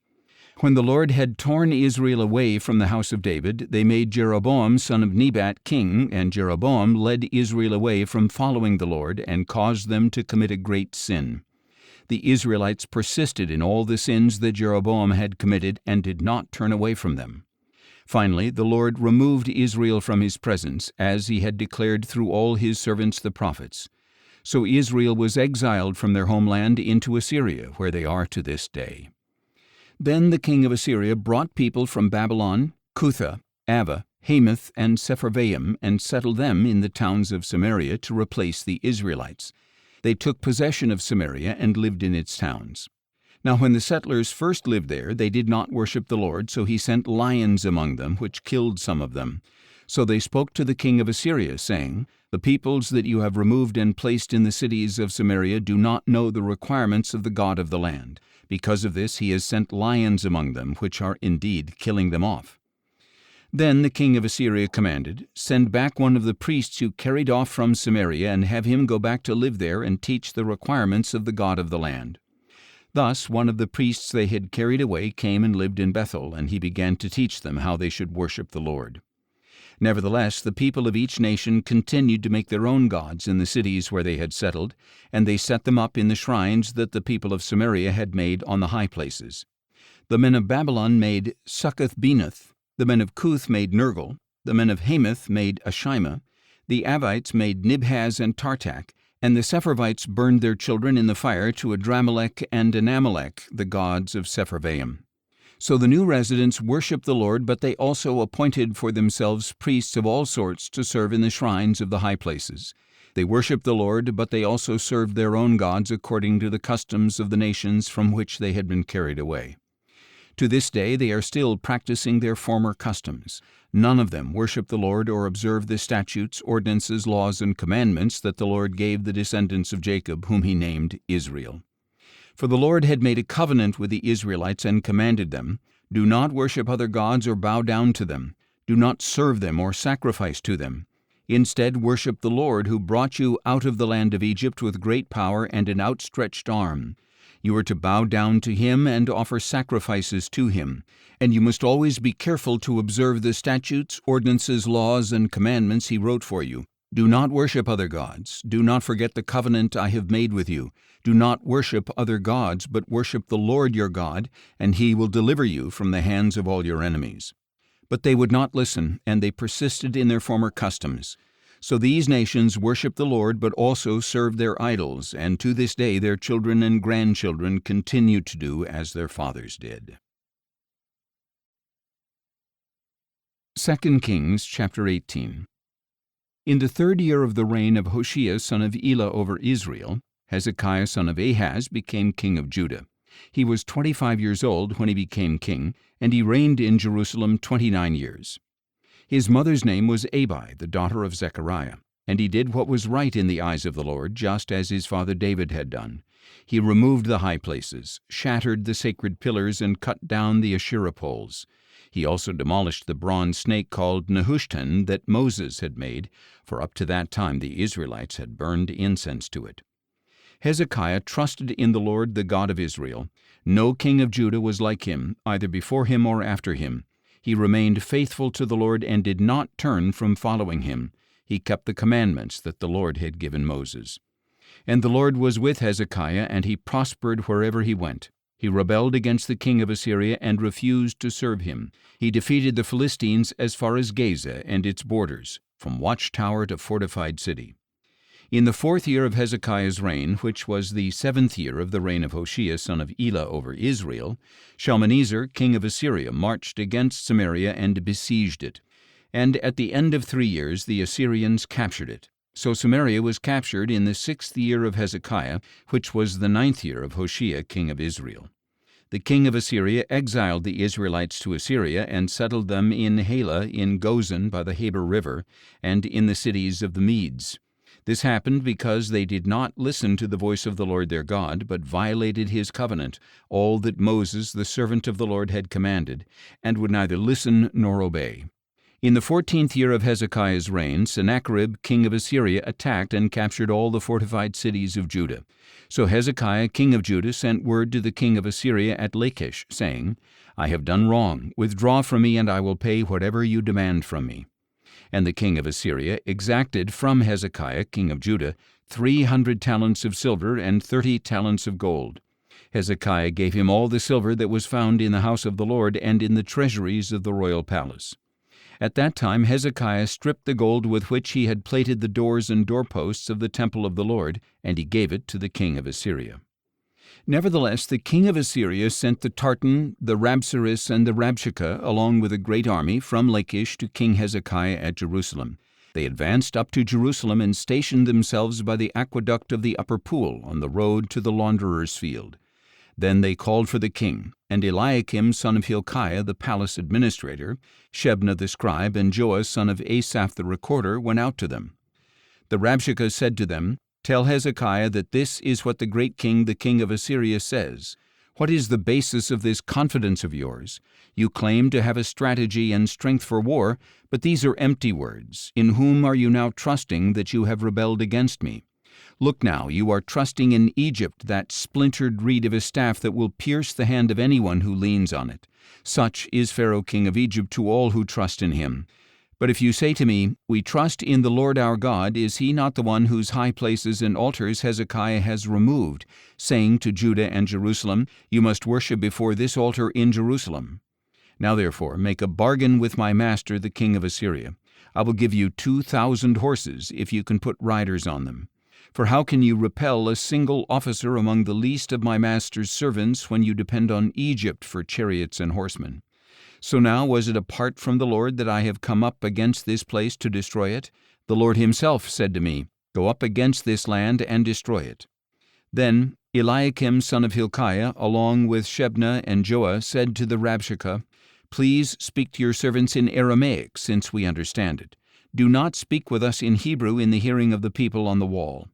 [SPEAKER 1] When the Lord had torn Israel away from the house of David, they made Jeroboam son of Nebat king, and Jeroboam led Israel away from following the Lord and caused them to commit a great sin. The Israelites persisted in all the sins that Jeroboam had committed and did not turn away from them. Finally, the Lord removed Israel from his presence, as he had declared through all his servants the prophets. So Israel was exiled from their homeland into Assyria, where they are to this day. Then the king of Assyria brought people from Babylon, Cutha, Ava, Hamath, and Sepharvaim, and settled them in the towns of Samaria to replace the Israelites. They took possession of Samaria and lived in its towns. Now when the settlers first lived there, they did not worship the Lord, so he sent lions among them, which killed some of them. So they spoke to the king of Assyria, saying, "The peoples that you have removed and placed in the cities of Samaria do not know the requirements of the God of the land. Because of this he has sent lions among them, which are indeed killing them off." Then the king of Assyria commanded, "Send back one of the priests you carried off from Samaria, and have him go back to live there and teach the requirements of the God of the land." Thus one of the priests they had carried away came and lived in Bethel, and he began to teach them how they should worship the Lord. Nevertheless, the people of each nation continued to make their own gods in the cities where they had settled, and they set them up in the shrines that the people of Samaria had made on the high places. The men of Babylon made Succoth-Benoth, the men of Cuth made Nergal, the men of Hamath made Ashima, the Avites made Nibhaz and Tartak, and the Sepharvites burned their children in the fire to Adramelech and Anamelech, the gods of Sepharvaim. So the new residents worshiped the Lord, but they also appointed for themselves priests of all sorts to serve in the shrines of the high places. They worshiped the Lord, but they also served their own gods according to the customs of the nations from which they had been carried away. To this day they are still practicing their former customs. None of them worship the Lord or observe the statutes, ordinances, laws, and commandments that the Lord gave the descendants of Jacob, whom he named Israel. For the Lord had made a covenant with the Israelites and commanded them, "Do not worship other gods or bow down to them. Do not serve them or sacrifice to them. Instead, worship the Lord who brought you out of the land of Egypt with great power and an outstretched arm. You are to bow down to him and offer sacrifices to him. And you must always be careful to observe the statutes, ordinances, laws, and commandments he wrote for you. Do not worship other gods. Do not forget the covenant I have made with you. Do not worship other gods, but worship the Lord your God, and he will deliver you from the hands of all your enemies." But they would not listen, and they persisted in their former customs. So these nations worship the Lord, but also serve their idols, and to this day their children and grandchildren continue to do as their fathers did. 2 Kings chapter 18. In the 3rd year of the reign of Hoshea son of Elah over Israel, Hezekiah son of Ahaz became king of Judah. He was 25 years old when he became king, and he reigned in Jerusalem 29 years. His mother's name was Abi, the daughter of Zechariah, and he did what was right in the eyes of the Lord, just as his father David had done. He removed the high places, shattered the sacred pillars, and cut down the Asherah poles. He also demolished the bronze snake called Nehushtan that Moses had made, for up to that time the Israelites had burned incense to it. Hezekiah trusted in the Lord, the God of Israel. No king of Judah was like him, either before him or after him. He remained faithful to the Lord and did not turn from following him. He kept the commandments that the Lord had given Moses. And the Lord was with Hezekiah, and he prospered wherever he went. He rebelled against the king of Assyria and refused to serve him. He defeated the Philistines as far as Gaza and its borders, from watchtower to fortified city. In the 4th year of Hezekiah's reign, which was the 7th year of the reign of Hoshea son of Elah over Israel, Shalmaneser, king of Assyria, marched against Samaria and besieged it. And at the end of 3 years the Assyrians captured it. So Samaria was captured in the 6th year of Hezekiah, which was the 9th year of Hoshea king of Israel. The king of Assyria exiled the Israelites to Assyria and settled them in Halah in Gozan by the Habor River, and in the cities of the Medes. This happened because they did not listen to the voice of the Lord their God, but violated his covenant, all that Moses the servant of the Lord had commanded, and would neither listen nor obey. In the 14th year of Hezekiah's reign, Sennacherib king of Assyria attacked and captured all the fortified cities of Judah. So Hezekiah king of Judah sent word to the king of Assyria at Lachish, saying, I have done wrong. Withdraw from me, and I will pay whatever you demand from me. And the king of Assyria exacted from Hezekiah king of Judah 300 talents of silver and 30 talents of gold. Hezekiah gave him all the silver that was found in the house of the Lord and in the treasuries of the royal palace. At that time Hezekiah stripped the gold with which he had plated the doors and doorposts of the temple of the Lord, and he gave it to the king of Assyria. Nevertheless, the king of Assyria sent the Tartan, the Rabsaris, and the Rabshakeh, along with a great army, from Lachish to King Hezekiah at Jerusalem. They advanced up to Jerusalem and stationed themselves by the aqueduct of the upper pool on the road to the launderer's field. Then they called for the king, and Eliakim son of Hilkiah the palace administrator, Shebna the scribe, and Joah son of Asaph the recorder went out to them. The Rabshakeh said to them, Tell Hezekiah that this is what the great king, the king of Assyria, says. What is the basis of this confidence of yours? You claim to have a strategy and strength for war, but these are empty words. In whom are you now trusting that you have rebelled against me? Look now, you are trusting in Egypt, that splintered reed of a staff that will pierce the hand of anyone who leans on it. Such is Pharaoh king of Egypt to all who trust in him. But if you say to me, We trust in the Lord our God, is he not the one whose high places and altars Hezekiah has removed, saying to Judah and Jerusalem, You must worship before this altar in Jerusalem? Now therefore make a bargain with my master the king of Assyria. I will give you 2,000 horses, if you can put riders on them. For how can you repel a single officer among the least of my master's servants when you depend on Egypt for chariots and horsemen? So now was it apart from the Lord that I have come up against this place to destroy it? The Lord himself said to me, Go up against this land and destroy it. Then Eliakim son of Hilkiah, along with Shebna and Joah, said to the Rabshakeh, Please speak to your servants in Aramaic, since we understand it. Do not speak with us in Hebrew in the hearing of the people on the wall.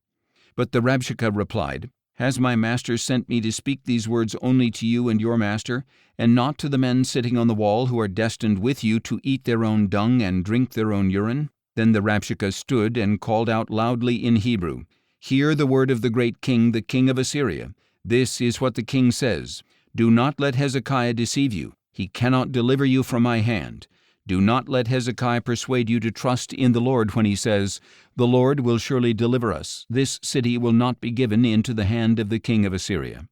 [SPEAKER 1] But the Rabshakeh replied, Has my master sent me to speak these words only to you and your master, and not to the men sitting on the wall who are destined with you to eat their own dung and drink their own urine? Then the Rabshakeh stood and called out loudly in Hebrew, Hear the word of the great king, the king of Assyria. This is what the king says, Do not let Hezekiah deceive you. He cannot deliver you from my hand. Do not let Hezekiah persuade you to trust in the Lord when he says, The Lord will surely deliver us. This city will not be given into the hand of the king of Assyria.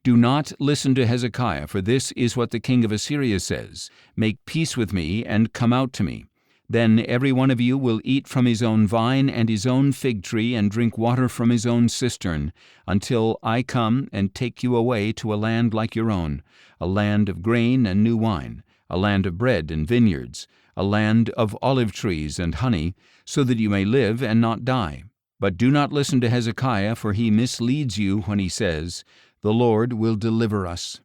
[SPEAKER 1] Do not listen to Hezekiah, for this is what the king of Assyria says, Make peace with me and come out to me. Then every one of you will eat from his own vine and his own fig tree and drink water from his own cistern, until I come and take you away to a land like your own, a land of grain and new wine, a land of bread and vineyards, a land of olive trees and honey, so that you may live and not die. But do not listen to Hezekiah, for he misleads you when he says, The Lord will deliver us.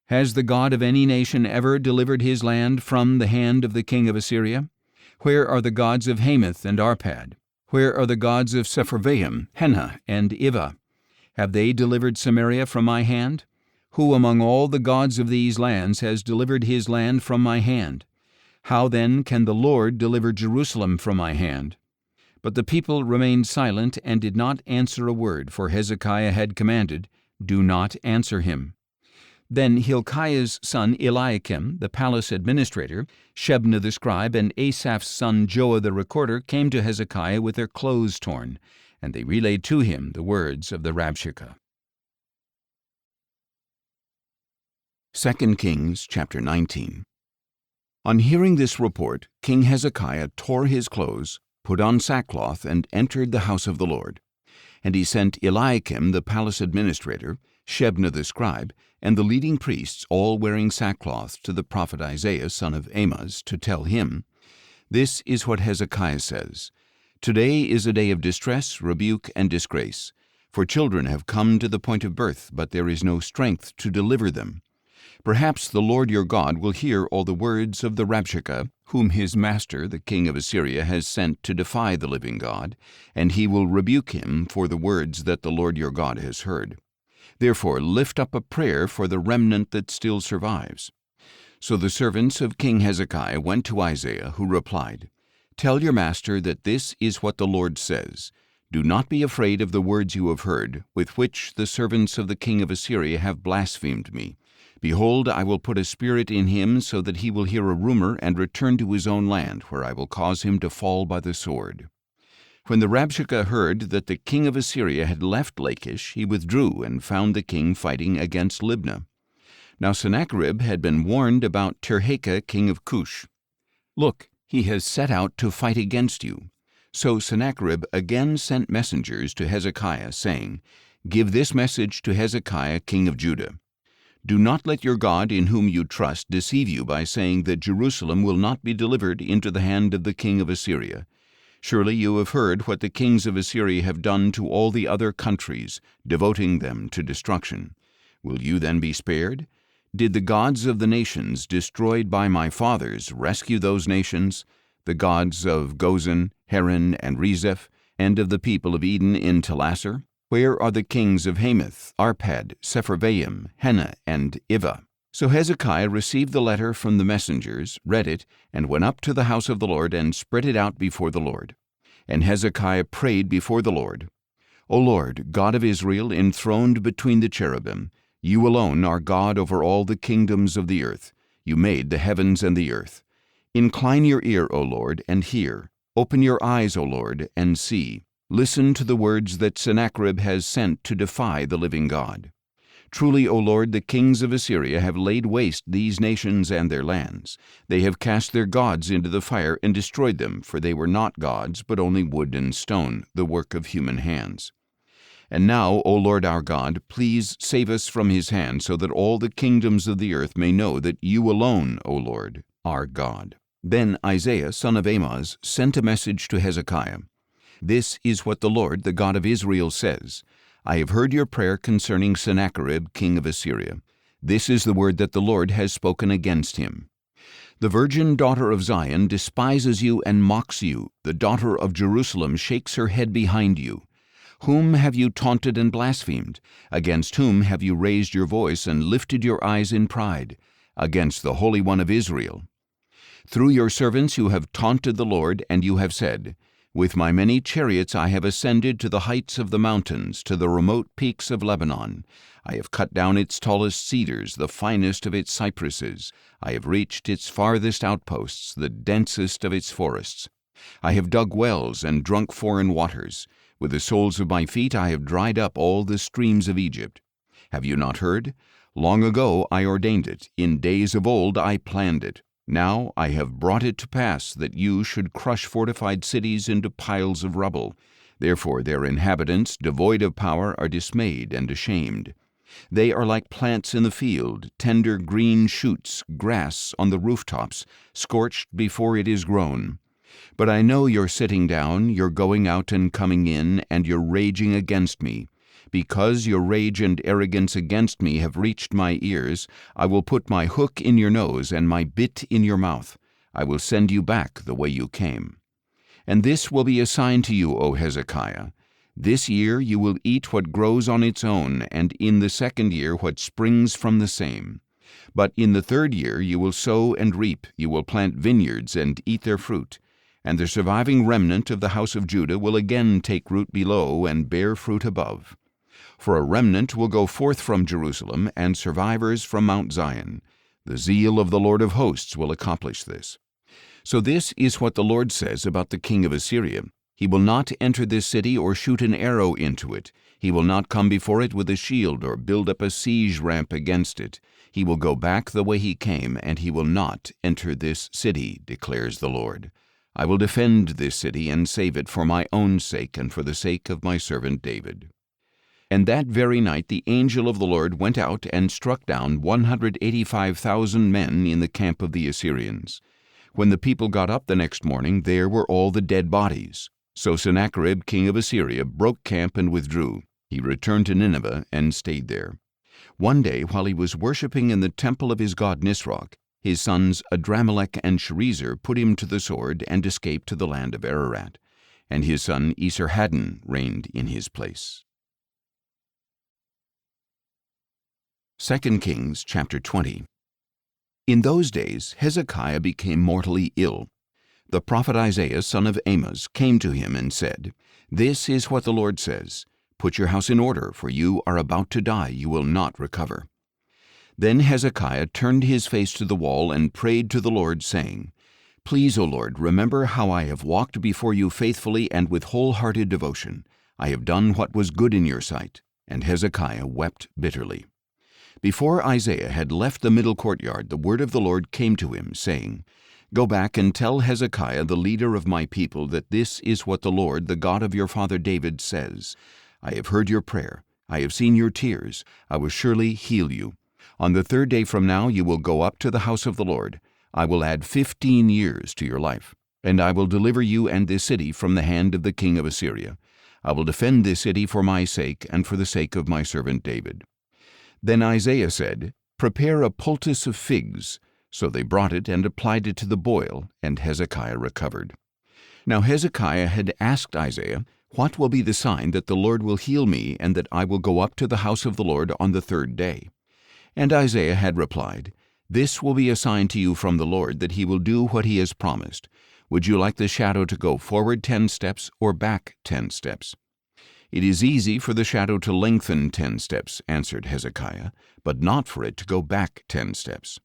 [SPEAKER 1] Has the God of any nation ever delivered his land from the hand of the king of Assyria? Where are the gods of Hamath and Arpad? Where are the gods of Sepharvaim, Hena, and Ivah? Have they delivered Samaria from my hand? Who among all the gods of these lands has delivered his land from my hand? How then can the Lord deliver Jerusalem from my hand? But the people remained silent and did not answer a word, for Hezekiah had commanded, "Do not answer him." Then Hilkiah's son Eliakim, the palace administrator, Shebna the scribe, and Asaph's son Joah the recorder came to Hezekiah with their clothes torn, and they relayed to him the words of the Rabshakeh. 2 Kings chapter 19. On hearing this report, King Hezekiah tore his clothes, put on sackcloth, and entered the house of the Lord. And he sent Eliakim the palace administrator, Shebna the scribe, and the leading priests, all wearing sackcloth, to the prophet Isaiah son of Amoz, to tell him, "This is what Hezekiah says. Today is a day of distress, rebuke, and disgrace. For children have come to the point of birth, but there is no strength to deliver them. Perhaps the Lord your God will hear all the words of the Rabshakeh, whom his master, the king of Assyria, has sent to defy the living God, and he will rebuke him for the words that the Lord your God has heard. Therefore lift up a prayer for the remnant that still survives." So the servants of King Hezekiah went to Isaiah, who replied, "Tell your master that this is what the Lord says. Do not be afraid of the words you have heard, with which the servants of the king of Assyria have blasphemed me. Behold, I will put a spirit in him so that he will hear a rumor and return to his own land, where I will cause him to fall by the sword." When the Rabshakeh heard that the king of Assyria had left Lachish, he withdrew and found the king fighting against Libnah. Now Sennacherib had been warned about Tirhakah king of Cush. "Look, he has set out to fight against you." So Sennacherib again sent messengers to Hezekiah, saying, "Give this message to Hezekiah king of Judah. Do not let your God in whom you trust deceive you by saying that Jerusalem will not be delivered into the hand of the king of Assyria. Surely you have heard what the kings of Assyria have done to all the other countries, devoting them to destruction. Will you then be spared? Did the gods of the nations destroyed by my fathers rescue those nations, the gods of Gozan, Haran, and Rezeph, and of the people of Eden in Telasar? Where are the kings of Hamath, Arpad, Sepharvaim, Hena, and Ivah?" So Hezekiah received the letter from the messengers, read it, and went up to the house of the Lord and spread it out before the Lord. And Hezekiah prayed before the Lord, "O Lord, God of Israel, enthroned between the cherubim, you alone are God over all the kingdoms of the earth. You made the heavens and the earth. Incline your ear, O Lord, and hear. Open your eyes, O Lord, and see. Listen to the words that Sennacherib has sent to defy the living God. Truly, O Lord, the kings of Assyria have laid waste these nations and their lands. They have cast their gods into the fire and destroyed them, for they were not gods, but only wood and stone, the work of human hands. And now, O Lord our God, please save us from his hand, so that all the kingdoms of the earth may know that you alone, O Lord, are God." Then Isaiah, son of Amoz, sent a message to Hezekiah. "This is what the Lord, the God of Israel, says. I have heard your prayer concerning Sennacherib, king of Assyria. This is the word that the Lord has spoken against him. The virgin daughter of Zion despises you and mocks you. The daughter of Jerusalem shakes her head behind you. Whom have you taunted and blasphemed? Against whom have you raised your voice and lifted your eyes in pride? Against the Holy One of Israel. Through your servants you have taunted the Lord, and you have said, 'With my many chariots I have ascended to the heights of the mountains, to the remote peaks of Lebanon. I have cut down its tallest cedars, the finest of its cypresses. I have reached its farthest outposts, the densest of its forests. I have dug wells and drunk foreign waters. With the soles of my feet I have dried up all the streams of Egypt. Have you not heard? Long ago I ordained it. In days of old I planned it. Now I have brought it to pass that you should crush fortified cities into piles of rubble. Therefore their inhabitants, devoid of power, are dismayed and ashamed. They are like plants in the field, tender green shoots, grass on the rooftops, scorched before it is grown. But I know your sitting down, your going out and coming in, and your raging against me. Because your rage and arrogance against me have reached my ears, I will put my hook in your nose and my bit in your mouth. I will send you back the way you came. And this will be a sign to you, O Hezekiah. This year you will eat what grows on its own, and in the second year what springs from the same. But in the third year you will sow and reap, you will plant vineyards and eat their fruit. And the surviving remnant of the house of Judah will again take root below and bear fruit above. For a remnant will go forth from Jerusalem, and survivors from Mount Zion. The zeal of the Lord of hosts will accomplish this. So this is what the Lord says about the king of Assyria. He will not enter this city or shoot an arrow into it. He will not come before it with a shield or build up a siege ramp against it. He will go back the way he came, and he will not enter this city, declares the Lord. I will defend this city and save it for my own sake and for the sake of my servant David. And that very night the angel of the Lord went out and struck down 185,000 men in the camp of the Assyrians. When the people got up the next morning, there were all the dead bodies. So Sennacherib, king of Assyria, broke camp and withdrew. He returned to Nineveh and stayed there. One day, while he was worshipping in the temple of his god Nisroch, his sons Adramelech and Sharezer put him to the sword and escaped to the land of Ararat. And his son Esarhaddon reigned in his place. 2 Kings chapter 20. In those days Hezekiah became mortally ill. The prophet Isaiah, son of Amoz, came to him and said, "This is what the Lord says, Put your house in order, for you are about to die, you will not recover." Then Hezekiah turned his face to the wall and prayed to the Lord, saying, "Please, O Lord, remember how I have walked before you faithfully and with wholehearted devotion. I have done what was good in your sight." And Hezekiah wept bitterly. Before Isaiah had left the middle courtyard, the word of the Lord came to him, saying, "Go back and tell Hezekiah, the leader of my people, that this is what the Lord, the God of your father David, says. I have heard your prayer. I have seen your tears. I will surely heal you. On the third day from now you will go up to the house of the Lord. I will add 15 years to your life, and I will deliver you and this city from the hand of the king of Assyria. I will defend this city for my sake and for the sake of my servant David." Then Isaiah said, "Prepare a poultice of figs." So they brought it and applied it to the boil, and Hezekiah recovered. Now Hezekiah had asked Isaiah, "What will be the sign that the Lord will heal me and that I will go up to the house of the Lord on the third day?" And Isaiah had replied, "This will be a sign to you from the Lord that he will do what he has promised. Would you like the shadow to go forward 10 steps or back 10 steps?" "It is easy for the shadow to lengthen 10 steps, answered Hezekiah, "but not for it to go back 10 steps.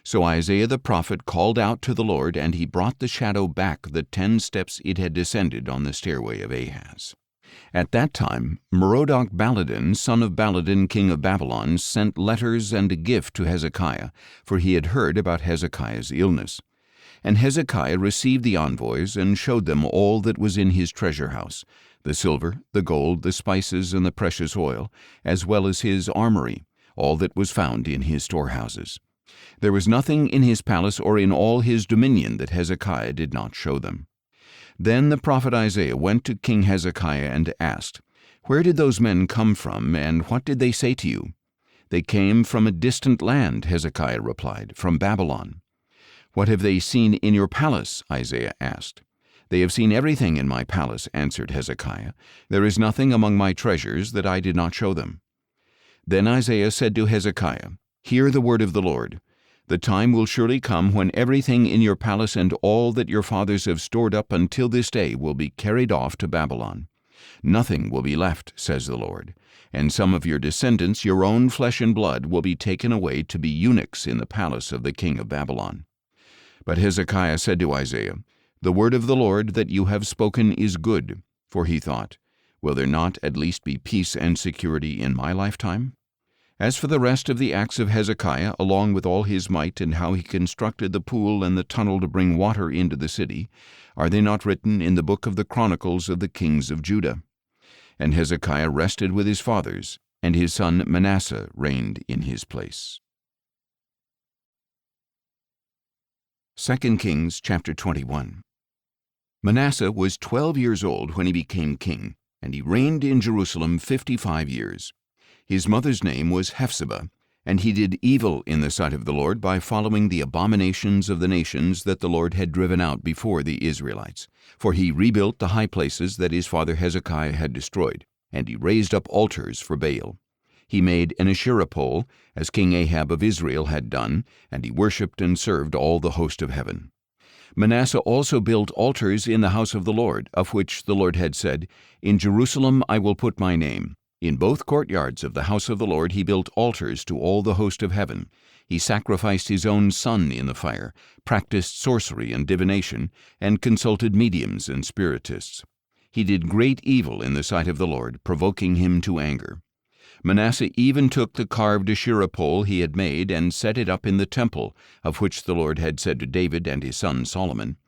[SPEAKER 1] So Isaiah the prophet called out to the Lord, and he brought the shadow back the 10 steps it had descended on the stairway of Ahaz. At that time Merodach-Baladan, son of Baladan, king of Babylon, sent letters and a gift to Hezekiah, for he had heard about Hezekiah's illness. And Hezekiah received the envoys and showed them all that was in his treasure house, the silver, the gold, the spices, and the precious oil, as well as his armory, all that was found in his storehouses. There was nothing in his palace or in all his dominion that Hezekiah did not show them. Then the prophet Isaiah went to King Hezekiah and asked, "Where did those men come from, and what did they say to you?" "They came from a distant land," Hezekiah replied, "from Babylon." "What have they seen in your palace?" Isaiah asked. "They have seen everything in my palace," answered Hezekiah. "There is nothing among my treasures that I did not show them." Then Isaiah said to Hezekiah, "Hear the word of the Lord. The time will surely come when everything in your palace and all that your fathers have stored up until this day will be carried off to Babylon. Nothing will be left, says the Lord, and some of your descendants, your own flesh and blood, will be taken away to be eunuchs in the palace of the king of Babylon." But Hezekiah said to Isaiah, "The word of the Lord that you have spoken is good," for he thought, "Will there not at least be peace and security in my lifetime?" As for the rest of the acts of Hezekiah, along with all his might and how he constructed the pool and the tunnel to bring water into the city, are they not written in the book of the Chronicles of the kings of Judah? And Hezekiah rested with his fathers, and his son Manasseh reigned in his place. 2 Kings chapter 21. Manasseh was 12 years old when he became king, and he reigned in Jerusalem 55 years. His mother's name was Hephzibah, and he did evil in the sight of the Lord by following the abominations of the nations that the Lord had driven out before the Israelites. For he rebuilt the high places that his father Hezekiah had destroyed, and he raised up altars for Baal. He made an Asherah pole, as King Ahab of Israel had done, and he worshipped and served all the host of heaven. Manasseh also built altars in the house of the Lord, of which the Lord had said, In Jerusalem I will put my name. In both courtyards of the house of the Lord he built altars to all the host of heaven. He sacrificed his own son in the fire, practiced sorcery and divination, and consulted mediums and spiritists. He did great evil in the sight of the Lord, provoking him to anger. Manasseh even took the carved Asherah pole he had made and set it up in the temple, of which the Lord had said to David and his son Solomon,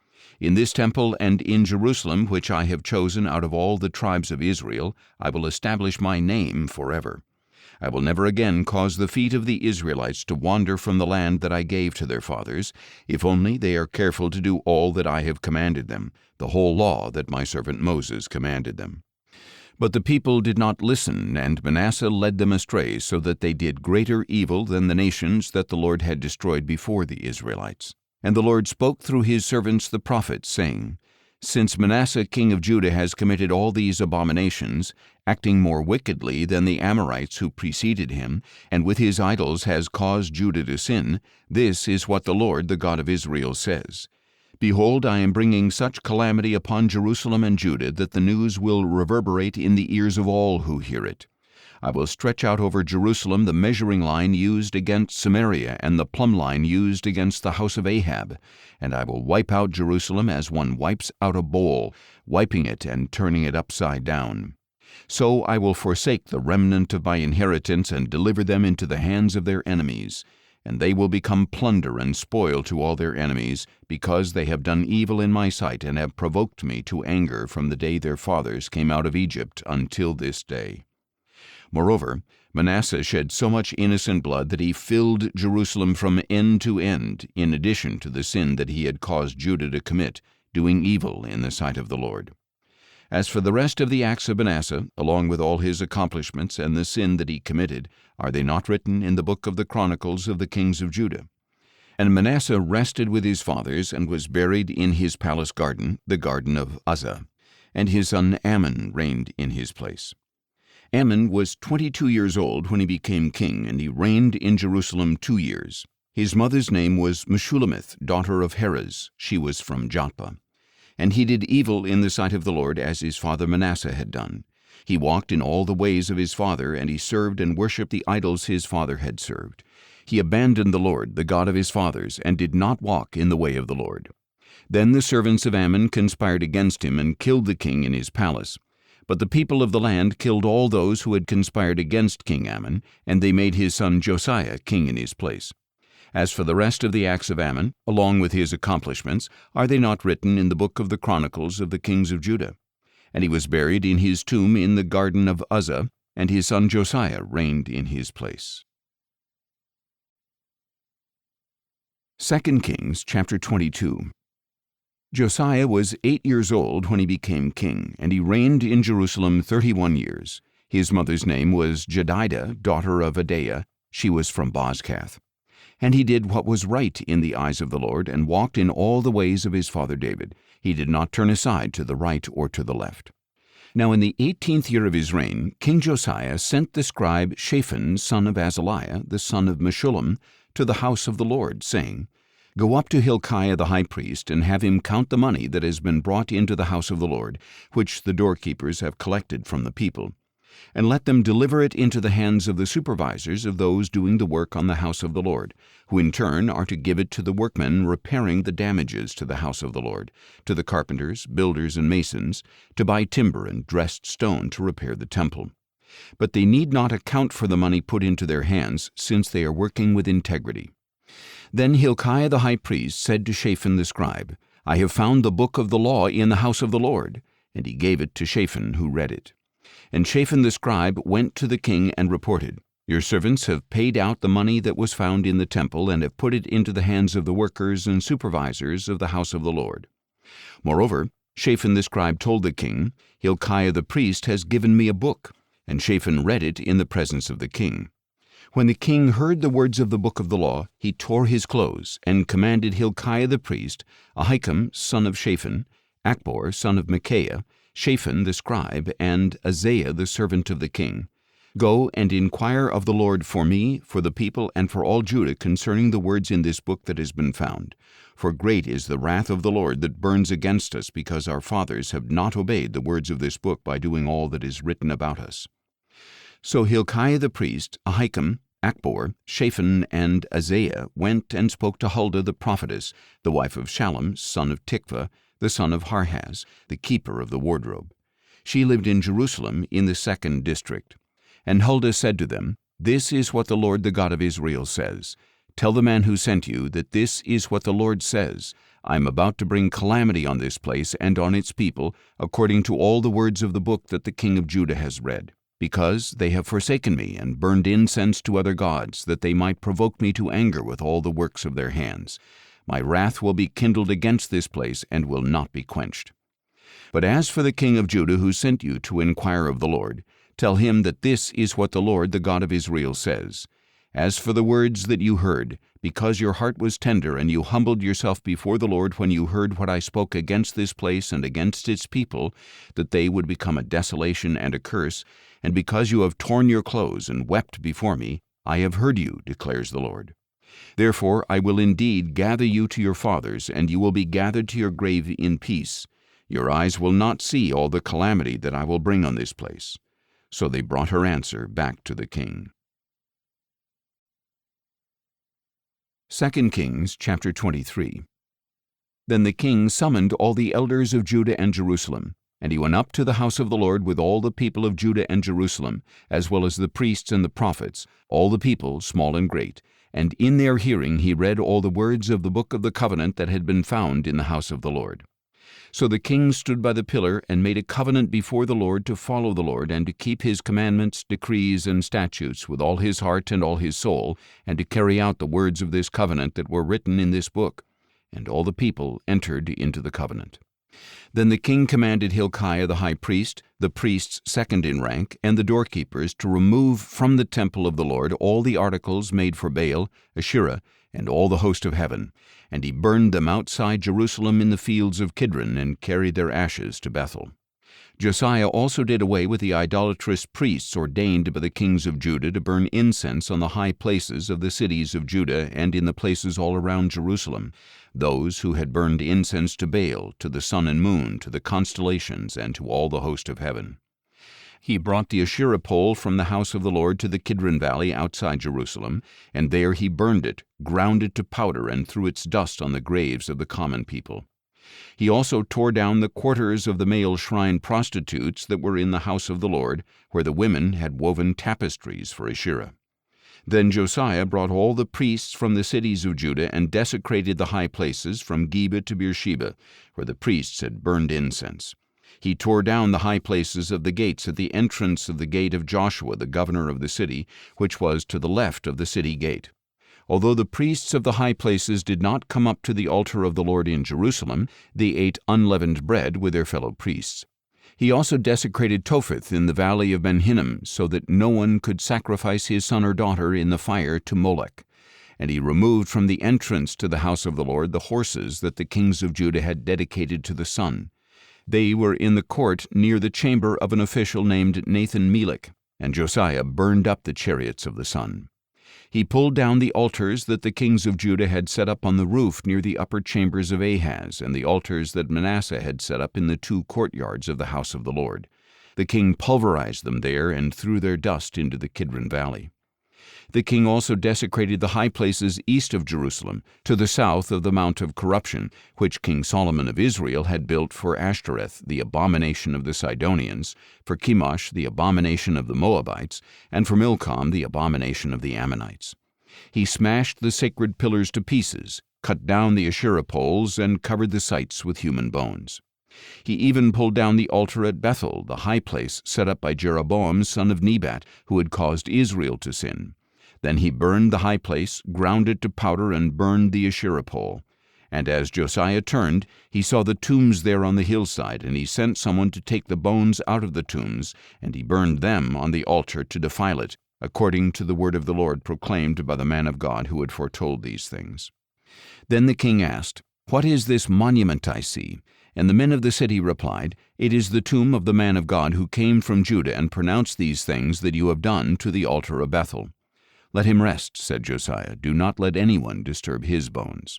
[SPEAKER 1] In this temple and in Jerusalem, which I have chosen out of all the tribes of Israel, I will establish my name forever. I will never again cause the feet of the Israelites to wander from the land that I gave to their fathers, if only they are careful to do all that I have commanded them, the whole law that my servant Moses commanded them. But the people did not listen, and Manasseh led them astray, so that they did greater evil than the nations that the Lord had destroyed before the Israelites. And the Lord spoke through his servants the prophets, saying, Since Manasseh king of Judah has committed all these abominations, acting more wickedly than the Amorites who preceded him, and with his idols has caused Judah to sin, this is what the Lord, the God of Israel, says. Behold, I am bringing such calamity upon Jerusalem and Judah that the news will reverberate in the ears of all who hear it. I will stretch out over Jerusalem the measuring line used against Samaria and the plumb line used against the house of Ahab, and I will wipe out Jerusalem as one wipes out a bowl, wiping it and turning it upside down. So I will forsake the remnant of my inheritance and deliver them into the hands of their enemies. And they will become plunder and spoil to all their enemies, because they have done evil in my sight and have provoked me to anger from the day their fathers came out of Egypt until this day. Moreover, Manasseh shed so much innocent blood that he filled Jerusalem from end to end, in addition to the sin that he had caused Judah to commit, doing evil in the sight of the Lord. As for the rest of the acts of Manasseh, along with all his accomplishments and the sin that he committed, are they not written in the book of the Chronicles of the kings of Judah? And Manasseh rested with his fathers and was buried in his palace garden, the garden of Uzzah, and his son Ammon reigned in his place. Ammon was 22 years old when he became king, and he reigned in Jerusalem 2 years. His mother's name was Meshullemeth, daughter of Heres. She was from Jotbah. And he did evil in the sight of the Lord, as his father Manasseh had done. He walked in all the ways of his father, and he served and worshipped the idols his father had served. He abandoned the Lord, the God of his fathers, and did not walk in the way of the Lord. Then the servants of Ammon conspired against him and killed the king in his palace. But the people of the land killed all those who had conspired against King Ammon, and they made his son Josiah king in his place. As for the rest of the acts of Ammon, along with his accomplishments, are they not written in the book of the Chronicles of the kings of Judah? And he was buried in his tomb in the garden of Uzzah, and his son Josiah reigned in his place. 2 Kings chapter 22. Josiah was 8 years old when he became king, and he reigned in Jerusalem 31 years. His mother's name was Jedidah, daughter of Adaiah. She was from Bozkath. And he did what was right in the eyes of the Lord, and walked in all the ways of his father David. He did not turn aside to the right or to the left. Now in the 18th year of his reign, King Josiah sent the scribe Shaphan, son of Azaliah, the son of Meshullam, to the house of the Lord, saying, Go up to Hilkiah the high priest, and have him count the money that has been brought into the house of the Lord, which the doorkeepers have collected from the people. And let them deliver it into the hands of the supervisors of those doing the work on the house of the Lord, who in turn are to give it to the workmen repairing the damages to the house of the Lord, to the carpenters, builders, and masons, to buy timber and dressed stone to repair the temple. But they need not account for the money put into their hands, since they are working with integrity. Then Hilkiah the high priest said to Shaphan the scribe, I have found the book of the law in the house of the Lord. And he gave it to Shaphan, who read it. And Shaphan the scribe went to the king and reported, Your servants have paid out the money that was found in the temple, and have put it into the hands of the workers and supervisors of the house of the Lord. Moreover, Shaphan the scribe told the king, "Hilkiah the priest has given me a book." And Shaphan read it in the presence of the king. When the king heard the words of the book of the law, he tore his clothes, and commanded Hilkiah the priest, Ahikam son of Shaphan, Achbor son of Micaiah, Shaphan the scribe, and Azariah the servant of the king, "Go and inquire of the Lord for me, for the people, and for all Judah concerning the words in this book that has been found. For great is the wrath of the Lord that burns against us, because our fathers have not obeyed the words of this book by doing all that is written about us." So Hilkiah the priest, Ahikam, Achbor, Shaphan, and Azariah went and spoke to Huldah the prophetess, the wife of Shallum, son of Tikvah, the son of Harhas, the keeper of the wardrobe. She lived in Jerusalem in the 2nd district. And Huldah said to them, "This is what the Lord, the God of Israel, says. Tell the man who sent you that this is what the Lord says. I am about to bring calamity on this place and on its people, according to all the words of the book that the king of Judah has read, because they have forsaken me and burned incense to other gods, that they might provoke me to anger with all the works of their hands. My wrath will be kindled against this place and will not be quenched. But as for the king of Judah who sent you to inquire of the Lord, tell him that this is what the Lord, the God of Israel, says. As for the words that you heard, because your heart was tender and you humbled yourself before the Lord when you heard what I spoke against this place and against its people, that they would become a desolation and a curse, and because you have torn your clothes and wept before me, I have heard you, declares the Lord. Therefore I will indeed gather you to your fathers, and you will be gathered to your grave in peace. Your eyes will not see all the calamity that I will bring on this place." So they brought her answer back to the king. 2 Kings chapter 23. Then the king summoned all the elders of Judah and Jerusalem, and he went up to the house of the Lord with all the people of Judah and Jerusalem, as well as the priests and the prophets, all the people, small and great. And in their hearing he read all the words of the book of the covenant that had been found in the house of the Lord. So the king stood by the pillar and made a covenant before the Lord to follow the Lord and to keep his commandments, decrees, and statutes with all his heart and all his soul, and to carry out the words of this covenant that were written in this book. And all the people entered into the covenant. Then the king commanded Hilkiah the high priest, the priests second in rank, and the doorkeepers to remove from the temple of the Lord all the articles made for Baal, Asherah, and all the host of heaven. And he burned them outside Jerusalem in the fields of Kidron, and carried their ashes to Bethel. Josiah also did away with the idolatrous priests ordained by the kings of Judah to burn incense on the high places of the cities of Judah and in the places all around Jerusalem, those who had burned incense to Baal, to the sun and moon, to the constellations, and to all the host of heaven. He brought the Asherah pole from the house of the Lord to the Kidron valley outside Jerusalem, and there he burned it, ground it to powder, and threw its dust on the graves of the common people. He also tore down the quarters of the male shrine prostitutes that were in the house of the Lord, where the women had woven tapestries for Asherah. Then Josiah brought all the priests from the cities of Judah and desecrated the high places from Geba to Beersheba, where the priests had burned incense. He tore down the high places of the gates at the entrance of the gate of Joshua, the governor of the city, which was to the left of the city gate. Although the priests of the high places did not come up to the altar of the Lord in Jerusalem, they ate unleavened bread with their fellow priests. He also desecrated Topheth in the valley of Ben Hinnom, so that no one could sacrifice his son or daughter in the fire to Molech. And he removed from the entrance to the house of the Lord the horses that the kings of Judah had dedicated to the sun. They were in the court near the chamber of an official named Nathan-Melech, and Josiah burned up the chariots of the sun. He pulled down the altars that the kings of Judah had set up on the roof near the upper chambers of Ahaz, and the altars that Manasseh had set up in the 2 courtyards of the house of the Lord. The king pulverized them there and threw their dust into the Kidron valley. The king also desecrated the high places east of Jerusalem, to the south of the Mount of Corruption, which King Solomon of Israel had built for Ashtoreth, the abomination of the Sidonians, for Chemosh, the abomination of the Moabites, and for Milcom, the abomination of the Ammonites. He smashed the sacred pillars to pieces, cut down the Asherah poles, and covered the sites with human bones. He even pulled down the altar at Bethel, the high place set up by Jeroboam son of Nebat, who had caused Israel to sin. Then he burned the high place, ground it to powder, and burned the Asherah pole. And as Josiah turned, he saw the tombs there on the hillside, and he sent someone to take the bones out of the tombs, and he burned them on the altar to defile it, according to the word of the Lord proclaimed by the man of God who had foretold these things. Then the king asked, "What is this monument I see?" And the men of the city replied, "It is the tomb of the man of God who came from Judah and pronounced these things that you have done to the altar of Bethel." "Let him rest," said Josiah. "Do not let anyone disturb his bones."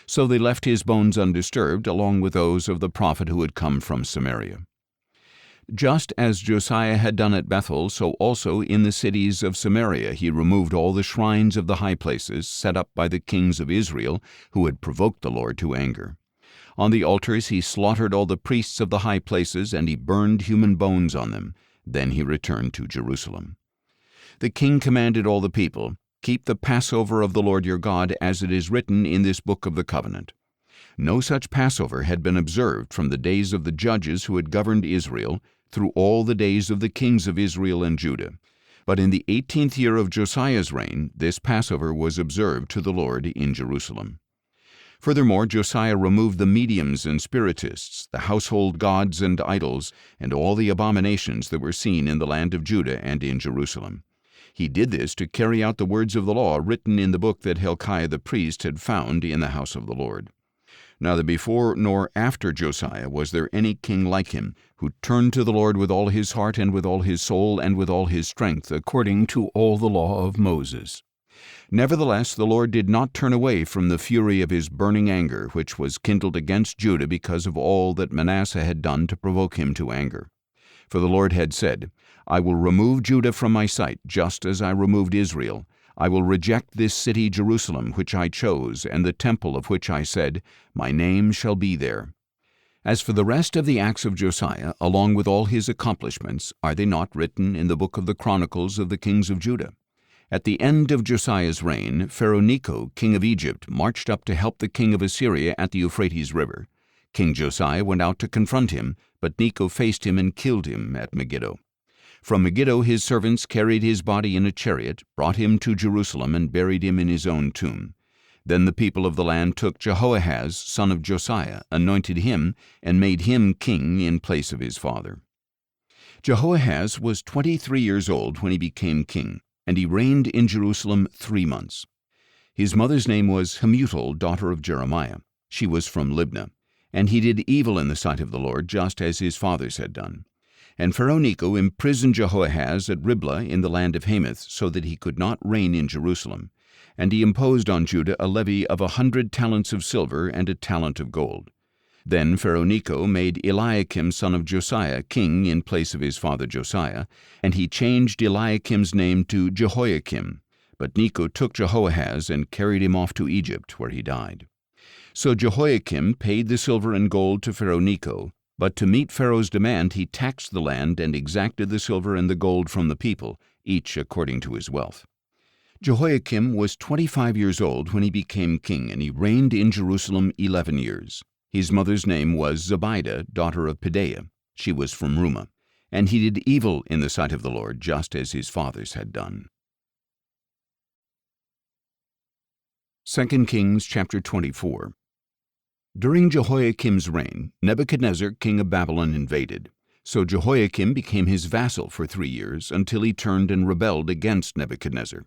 [SPEAKER 1] So they left his bones undisturbed, along with those of the prophet who had come from Samaria. Just as Josiah had done at Bethel, so also in the cities of Samaria he removed all the shrines of the high places set up by the kings of Israel who had provoked the Lord to anger. On the altars he slaughtered all the priests of the high places, and he burned human bones on them. Then he returned to Jerusalem. The king commanded all the people, "Keep the Passover of the Lord your God, as it is written in this book of the covenant." No such Passover had been observed from the days of the judges who had governed Israel through all the days of the kings of Israel and Judah. But in the 18th year of Josiah's reign, this Passover was observed to the Lord in Jerusalem. Furthermore, Josiah removed the mediums and spiritists, the household gods and idols, and all the abominations that were seen in the land of Judah and in Jerusalem. He did this to carry out the words of the law written in the book that Hilkiah the priest had found in the house of the Lord. Neither before nor after Josiah was there any king like him, who turned to the Lord with all his heart and with all his soul and with all his strength, according to all the law of Moses. Nevertheless, the Lord did not turn away from the fury of his burning anger, which was kindled against Judah because of all that Manasseh had done to provoke him to anger. For the Lord had said, "I will remove Judah from my sight, just as I removed Israel. I will reject this city Jerusalem, which I chose, and the temple of which I said, My name shall be there." As for the rest of the acts of Josiah, along with all his accomplishments, are they not written in the book of the Chronicles of the kings of Judah? At the end of Josiah's reign, Pharaoh Necho, king of Egypt, marched up to help the king of Assyria at the Euphrates River. King Josiah went out to confront him, but Necho faced him and killed him at Megiddo. From Megiddo his servants carried his body in a chariot, brought him to Jerusalem, and buried him in his own tomb. Then the people of the land took Jehoahaz, son of Josiah, anointed him, and made him king in place of his father. Jehoahaz was 23 years old when he became king, and he reigned in Jerusalem 3 months. His mother's name was Hamutal, daughter of Jeremiah. She was from Libnah. And he did evil in the sight of the Lord, just as his fathers had done. And Pharaoh Necho imprisoned Jehoahaz at Riblah in the land of Hamath, so that he could not reign in Jerusalem. And he imposed on Judah a levy of 100 talents of silver and a talent of gold. Then Pharaoh Necho made Eliakim son of Josiah king in place of his father Josiah, and he changed Eliakim's name to Jehoiakim. But Necho took Jehoahaz and carried him off to Egypt, where he died. So Jehoiakim paid the silver and gold to Pharaoh Necho, but to meet Pharaoh's demand he taxed the land and exacted the silver and the gold from the people, each according to his wealth. Jehoiakim was 25 years old when he became king, and he reigned in Jerusalem 11 years. His mother's name was Zebidah, daughter of Pedaiah. She was from Rumah. And he did evil in the sight of the Lord, just as his fathers had done. 2 Kings chapter 24. During Jehoiakim's reign, Nebuchadnezzar, king of Babylon, invaded. So Jehoiakim became his vassal for 3 years, until he turned and rebelled against Nebuchadnezzar.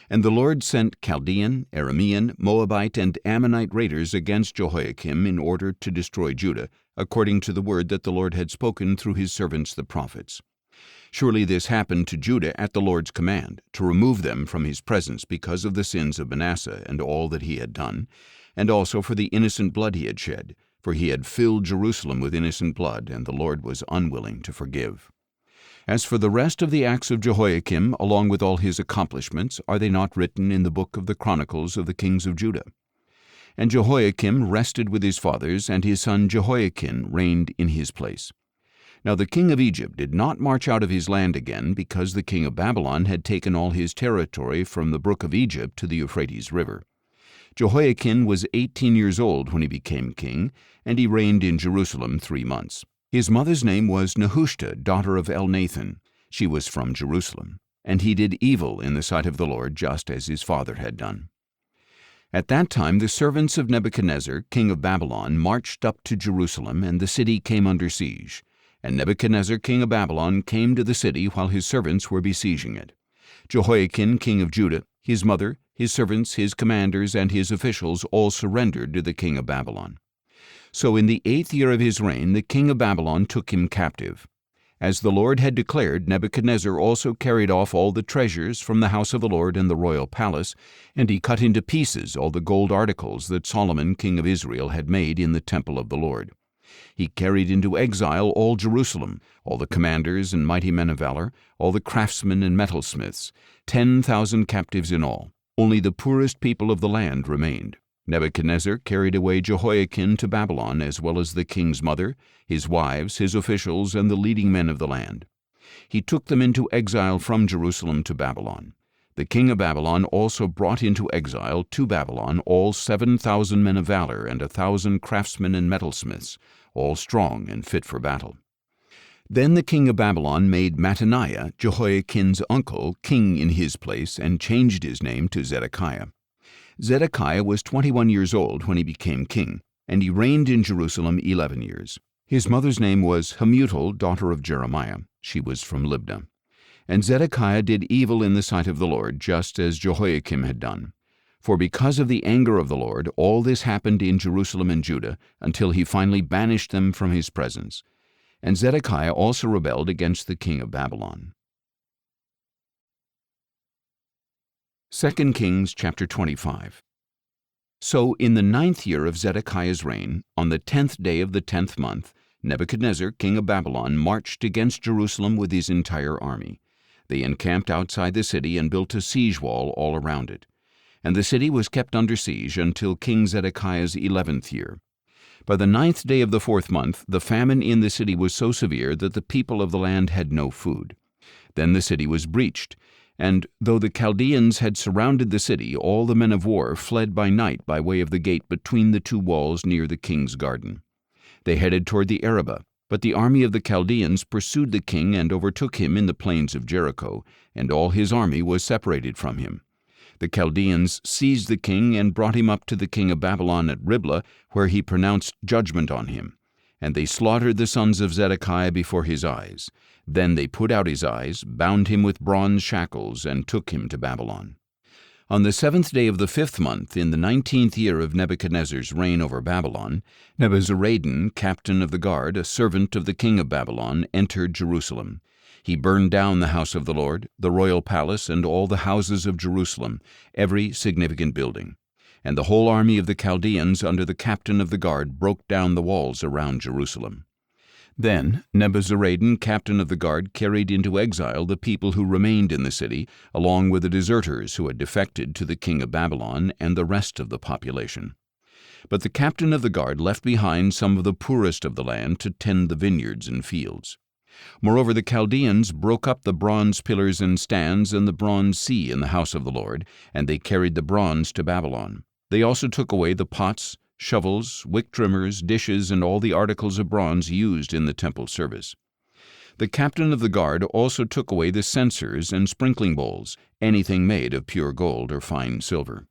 [SPEAKER 1] And the Lord sent Chaldean, Aramean, Moabite, and Ammonite raiders against Jehoiakim in order to destroy Judah, according to the word that the Lord had spoken through his servants the prophets. Surely this happened to Judah at the Lord's command, to remove them from his presence because of the sins of Manasseh and all that he had done, and also for the innocent blood he had shed, for he had filled Jerusalem with innocent blood, and the Lord was unwilling to forgive. As for the rest of the acts of Jehoiakim, along with all his accomplishments, are they not written in the book of the Chronicles of the kings of Judah? And Jehoiakim rested with his fathers, and his son Jehoiakim reigned in his place. Now the king of Egypt did not march out of his land again, because the king of Babylon had taken all his territory from the brook of Egypt to the Euphrates River. Jehoiakim was 18 years old when he became king, and he reigned in Jerusalem 3 months. His mother's name was Nehushta, daughter of Elnathan. She was from Jerusalem. And he did evil in the sight of the Lord, just as his father had done. At that time the servants of Nebuchadnezzar, king of Babylon, marched up to Jerusalem, and the city came under siege. And Nebuchadnezzar, king of Babylon, came to the city while his servants were besieging it. Jehoiakim, king of Judah, his mother, his servants, his commanders, and his officials all surrendered to the king of Babylon. So in the 8th year of his reign the king of Babylon took him captive. As the Lord had declared, Nebuchadnezzar also carried off all the treasures from the house of the Lord and the royal palace, and he cut into pieces all the gold articles that Solomon king of Israel had made in the temple of the Lord. He carried into exile all Jerusalem, all the commanders and mighty men of valor, all the craftsmen and metalsmiths, 10,000 captives in all. Only the poorest people of the land remained. Nebuchadnezzar carried away Jehoiakim to Babylon, as well as the king's mother, his wives, his officials, and the leading men of the land. He took them into exile from Jerusalem to Babylon. The king of Babylon also brought into exile to Babylon all 7,000 men of valor and 1,000 craftsmen and metalsmiths, all strong and fit for battle. Then the king of Babylon made Mattaniah, Jehoiakim's uncle, king in his place, and changed his name to Zedekiah. Zedekiah was 21 years old when he became king, and he reigned in Jerusalem 11 years. His mother's name was Hamutal, daughter of Jeremiah. She was from Libnah. And Zedekiah did evil in the sight of the Lord, just as Jehoiakim had done. For because of the anger of the Lord, all this happened in Jerusalem and Judah, until he finally banished them from his presence. And Zedekiah also rebelled against the king of Babylon. 2 Kings chapter 25. So in the 9th year of Zedekiah's reign, on the 10th day of the 10th month, Nebuchadnezzar, king of Babylon, marched against Jerusalem with his entire army. They encamped outside the city and built a siege wall all around it. And the city was kept under siege until King Zedekiah's 11th year. By the 9th day of the 4th month, the famine in the city was so severe that the people of the land had no food. Then the city was breached, and though the Chaldeans had surrounded the city, all the men of war fled by night by way of the gate between the two walls near the king's garden. They headed toward the Arabah, but the army of the Chaldeans pursued the king and overtook him in the plains of Jericho, and all his army was separated from him. The Chaldeans seized the king and brought him up to the king of Babylon at Riblah, where he pronounced judgment on him. And they slaughtered the sons of Zedekiah before his eyes. Then they put out his eyes, bound him with bronze shackles, and took him to Babylon. On the 7th day of the 5th month, in the 19th year of Nebuchadnezzar's reign over Babylon, Nebuzaradan, captain of the guard, a servant of the king of Babylon, entered Jerusalem. He burned down the house of the Lord, the royal palace, and all the houses of Jerusalem, every significant building. And the whole army of the Chaldeans under the captain of the guard broke down the walls around Jerusalem. Then Nebuzaradan, captain of the guard, carried into exile the people who remained in the city, along with the deserters who had defected to the king of Babylon and the rest of the population. But the captain of the guard left behind some of the poorest of the land to tend the vineyards and fields. Moreover, the Chaldeans broke up the bronze pillars and stands and the bronze sea in the house of the Lord, and they carried the bronze to Babylon. They also took away the pots, shovels, wick trimmers, dishes, and all the articles of bronze used in the temple service. The captain of the guard also took away the censers and sprinkling bowls, anything made of pure gold or fine silver.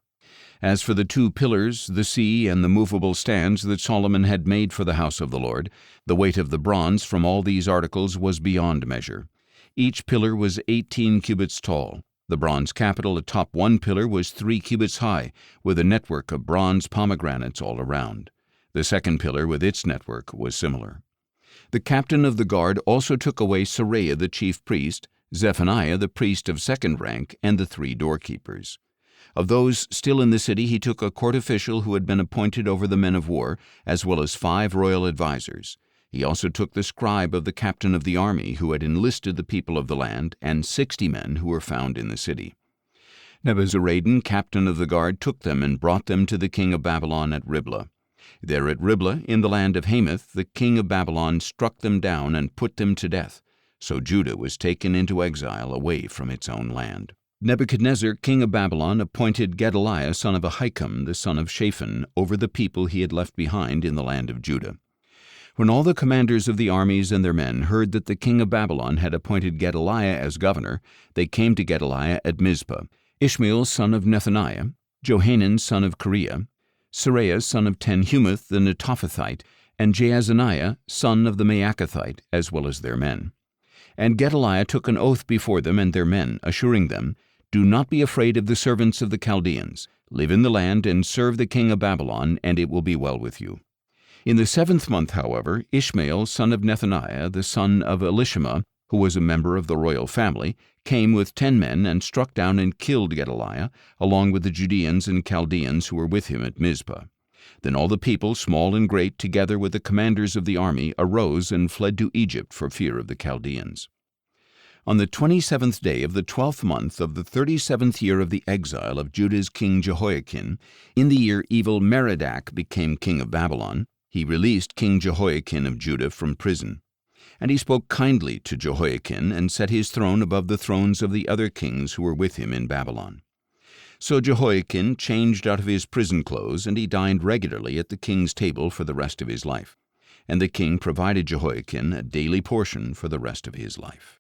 [SPEAKER 1] As for the 2 pillars, the sea, and the movable stands that Solomon had made for the house of the Lord, the weight of the bronze from all these articles was beyond measure. Each pillar was 18 cubits tall. The bronze capital atop one pillar was 3 cubits high, with a network of bronze pomegranates all around. The second pillar with its network was similar. The captain of the guard also took away Seraiah the chief priest, Zephaniah the priest of second rank, and the 3 doorkeepers. Of those still in the city he took a court official who had been appointed over the men of war, as well as 5 royal advisers. He also took the scribe of the captain of the army who had enlisted the people of the land, and 60 men who were found in the city. Nebuzaradan, captain of the guard, took them and brought them to the king of Babylon at Riblah. There at Riblah, in the land of Hamath, the king of Babylon struck them down and put them to death. So Judah was taken into exile away from its own land. Nebuchadnezzar, king of Babylon, appointed Gedaliah, son of Ahikam, the son of Shaphan, over the people he had left behind in the land of Judah. When all the commanders of the armies and their men heard that the king of Babylon had appointed Gedaliah as governor, they came to Gedaliah at Mizpah. Ishmael, son of Nethaniah, Johanan son of Kareah, Seraiah son of Tanhumeth the Netophathite, and Jaazaniah son of the Maacathite, as well as their men. And Gedaliah took an oath before them and their men, assuring them, "Do not be afraid of the servants of the Chaldeans. Live in the land and serve the king of Babylon, and it will be well with you." In the 7th month, however, Ishmael son of Nethaniah, the son of Elishama, who was a member of the royal family, came with 10 men and struck down and killed Gedaliah, along with the Judeans and Chaldeans who were with him at Mizpah. Then all the people, small and great, together with the commanders of the army, arose and fled to Egypt for fear of the Chaldeans. On the 27th day of the 12th month of the 37th year of the exile of Judah's king Jehoiakim, in the year Evil-Merodach became king of Babylon, he released King Jehoiakim of Judah from prison. And he spoke kindly to Jehoiakim and set his throne above the thrones of the other kings who were with him in Babylon. So Jehoiakim changed out of his prison clothes, and he dined regularly at the king's table for the rest of his life. And the king provided Jehoiakim a daily portion for the rest of his life.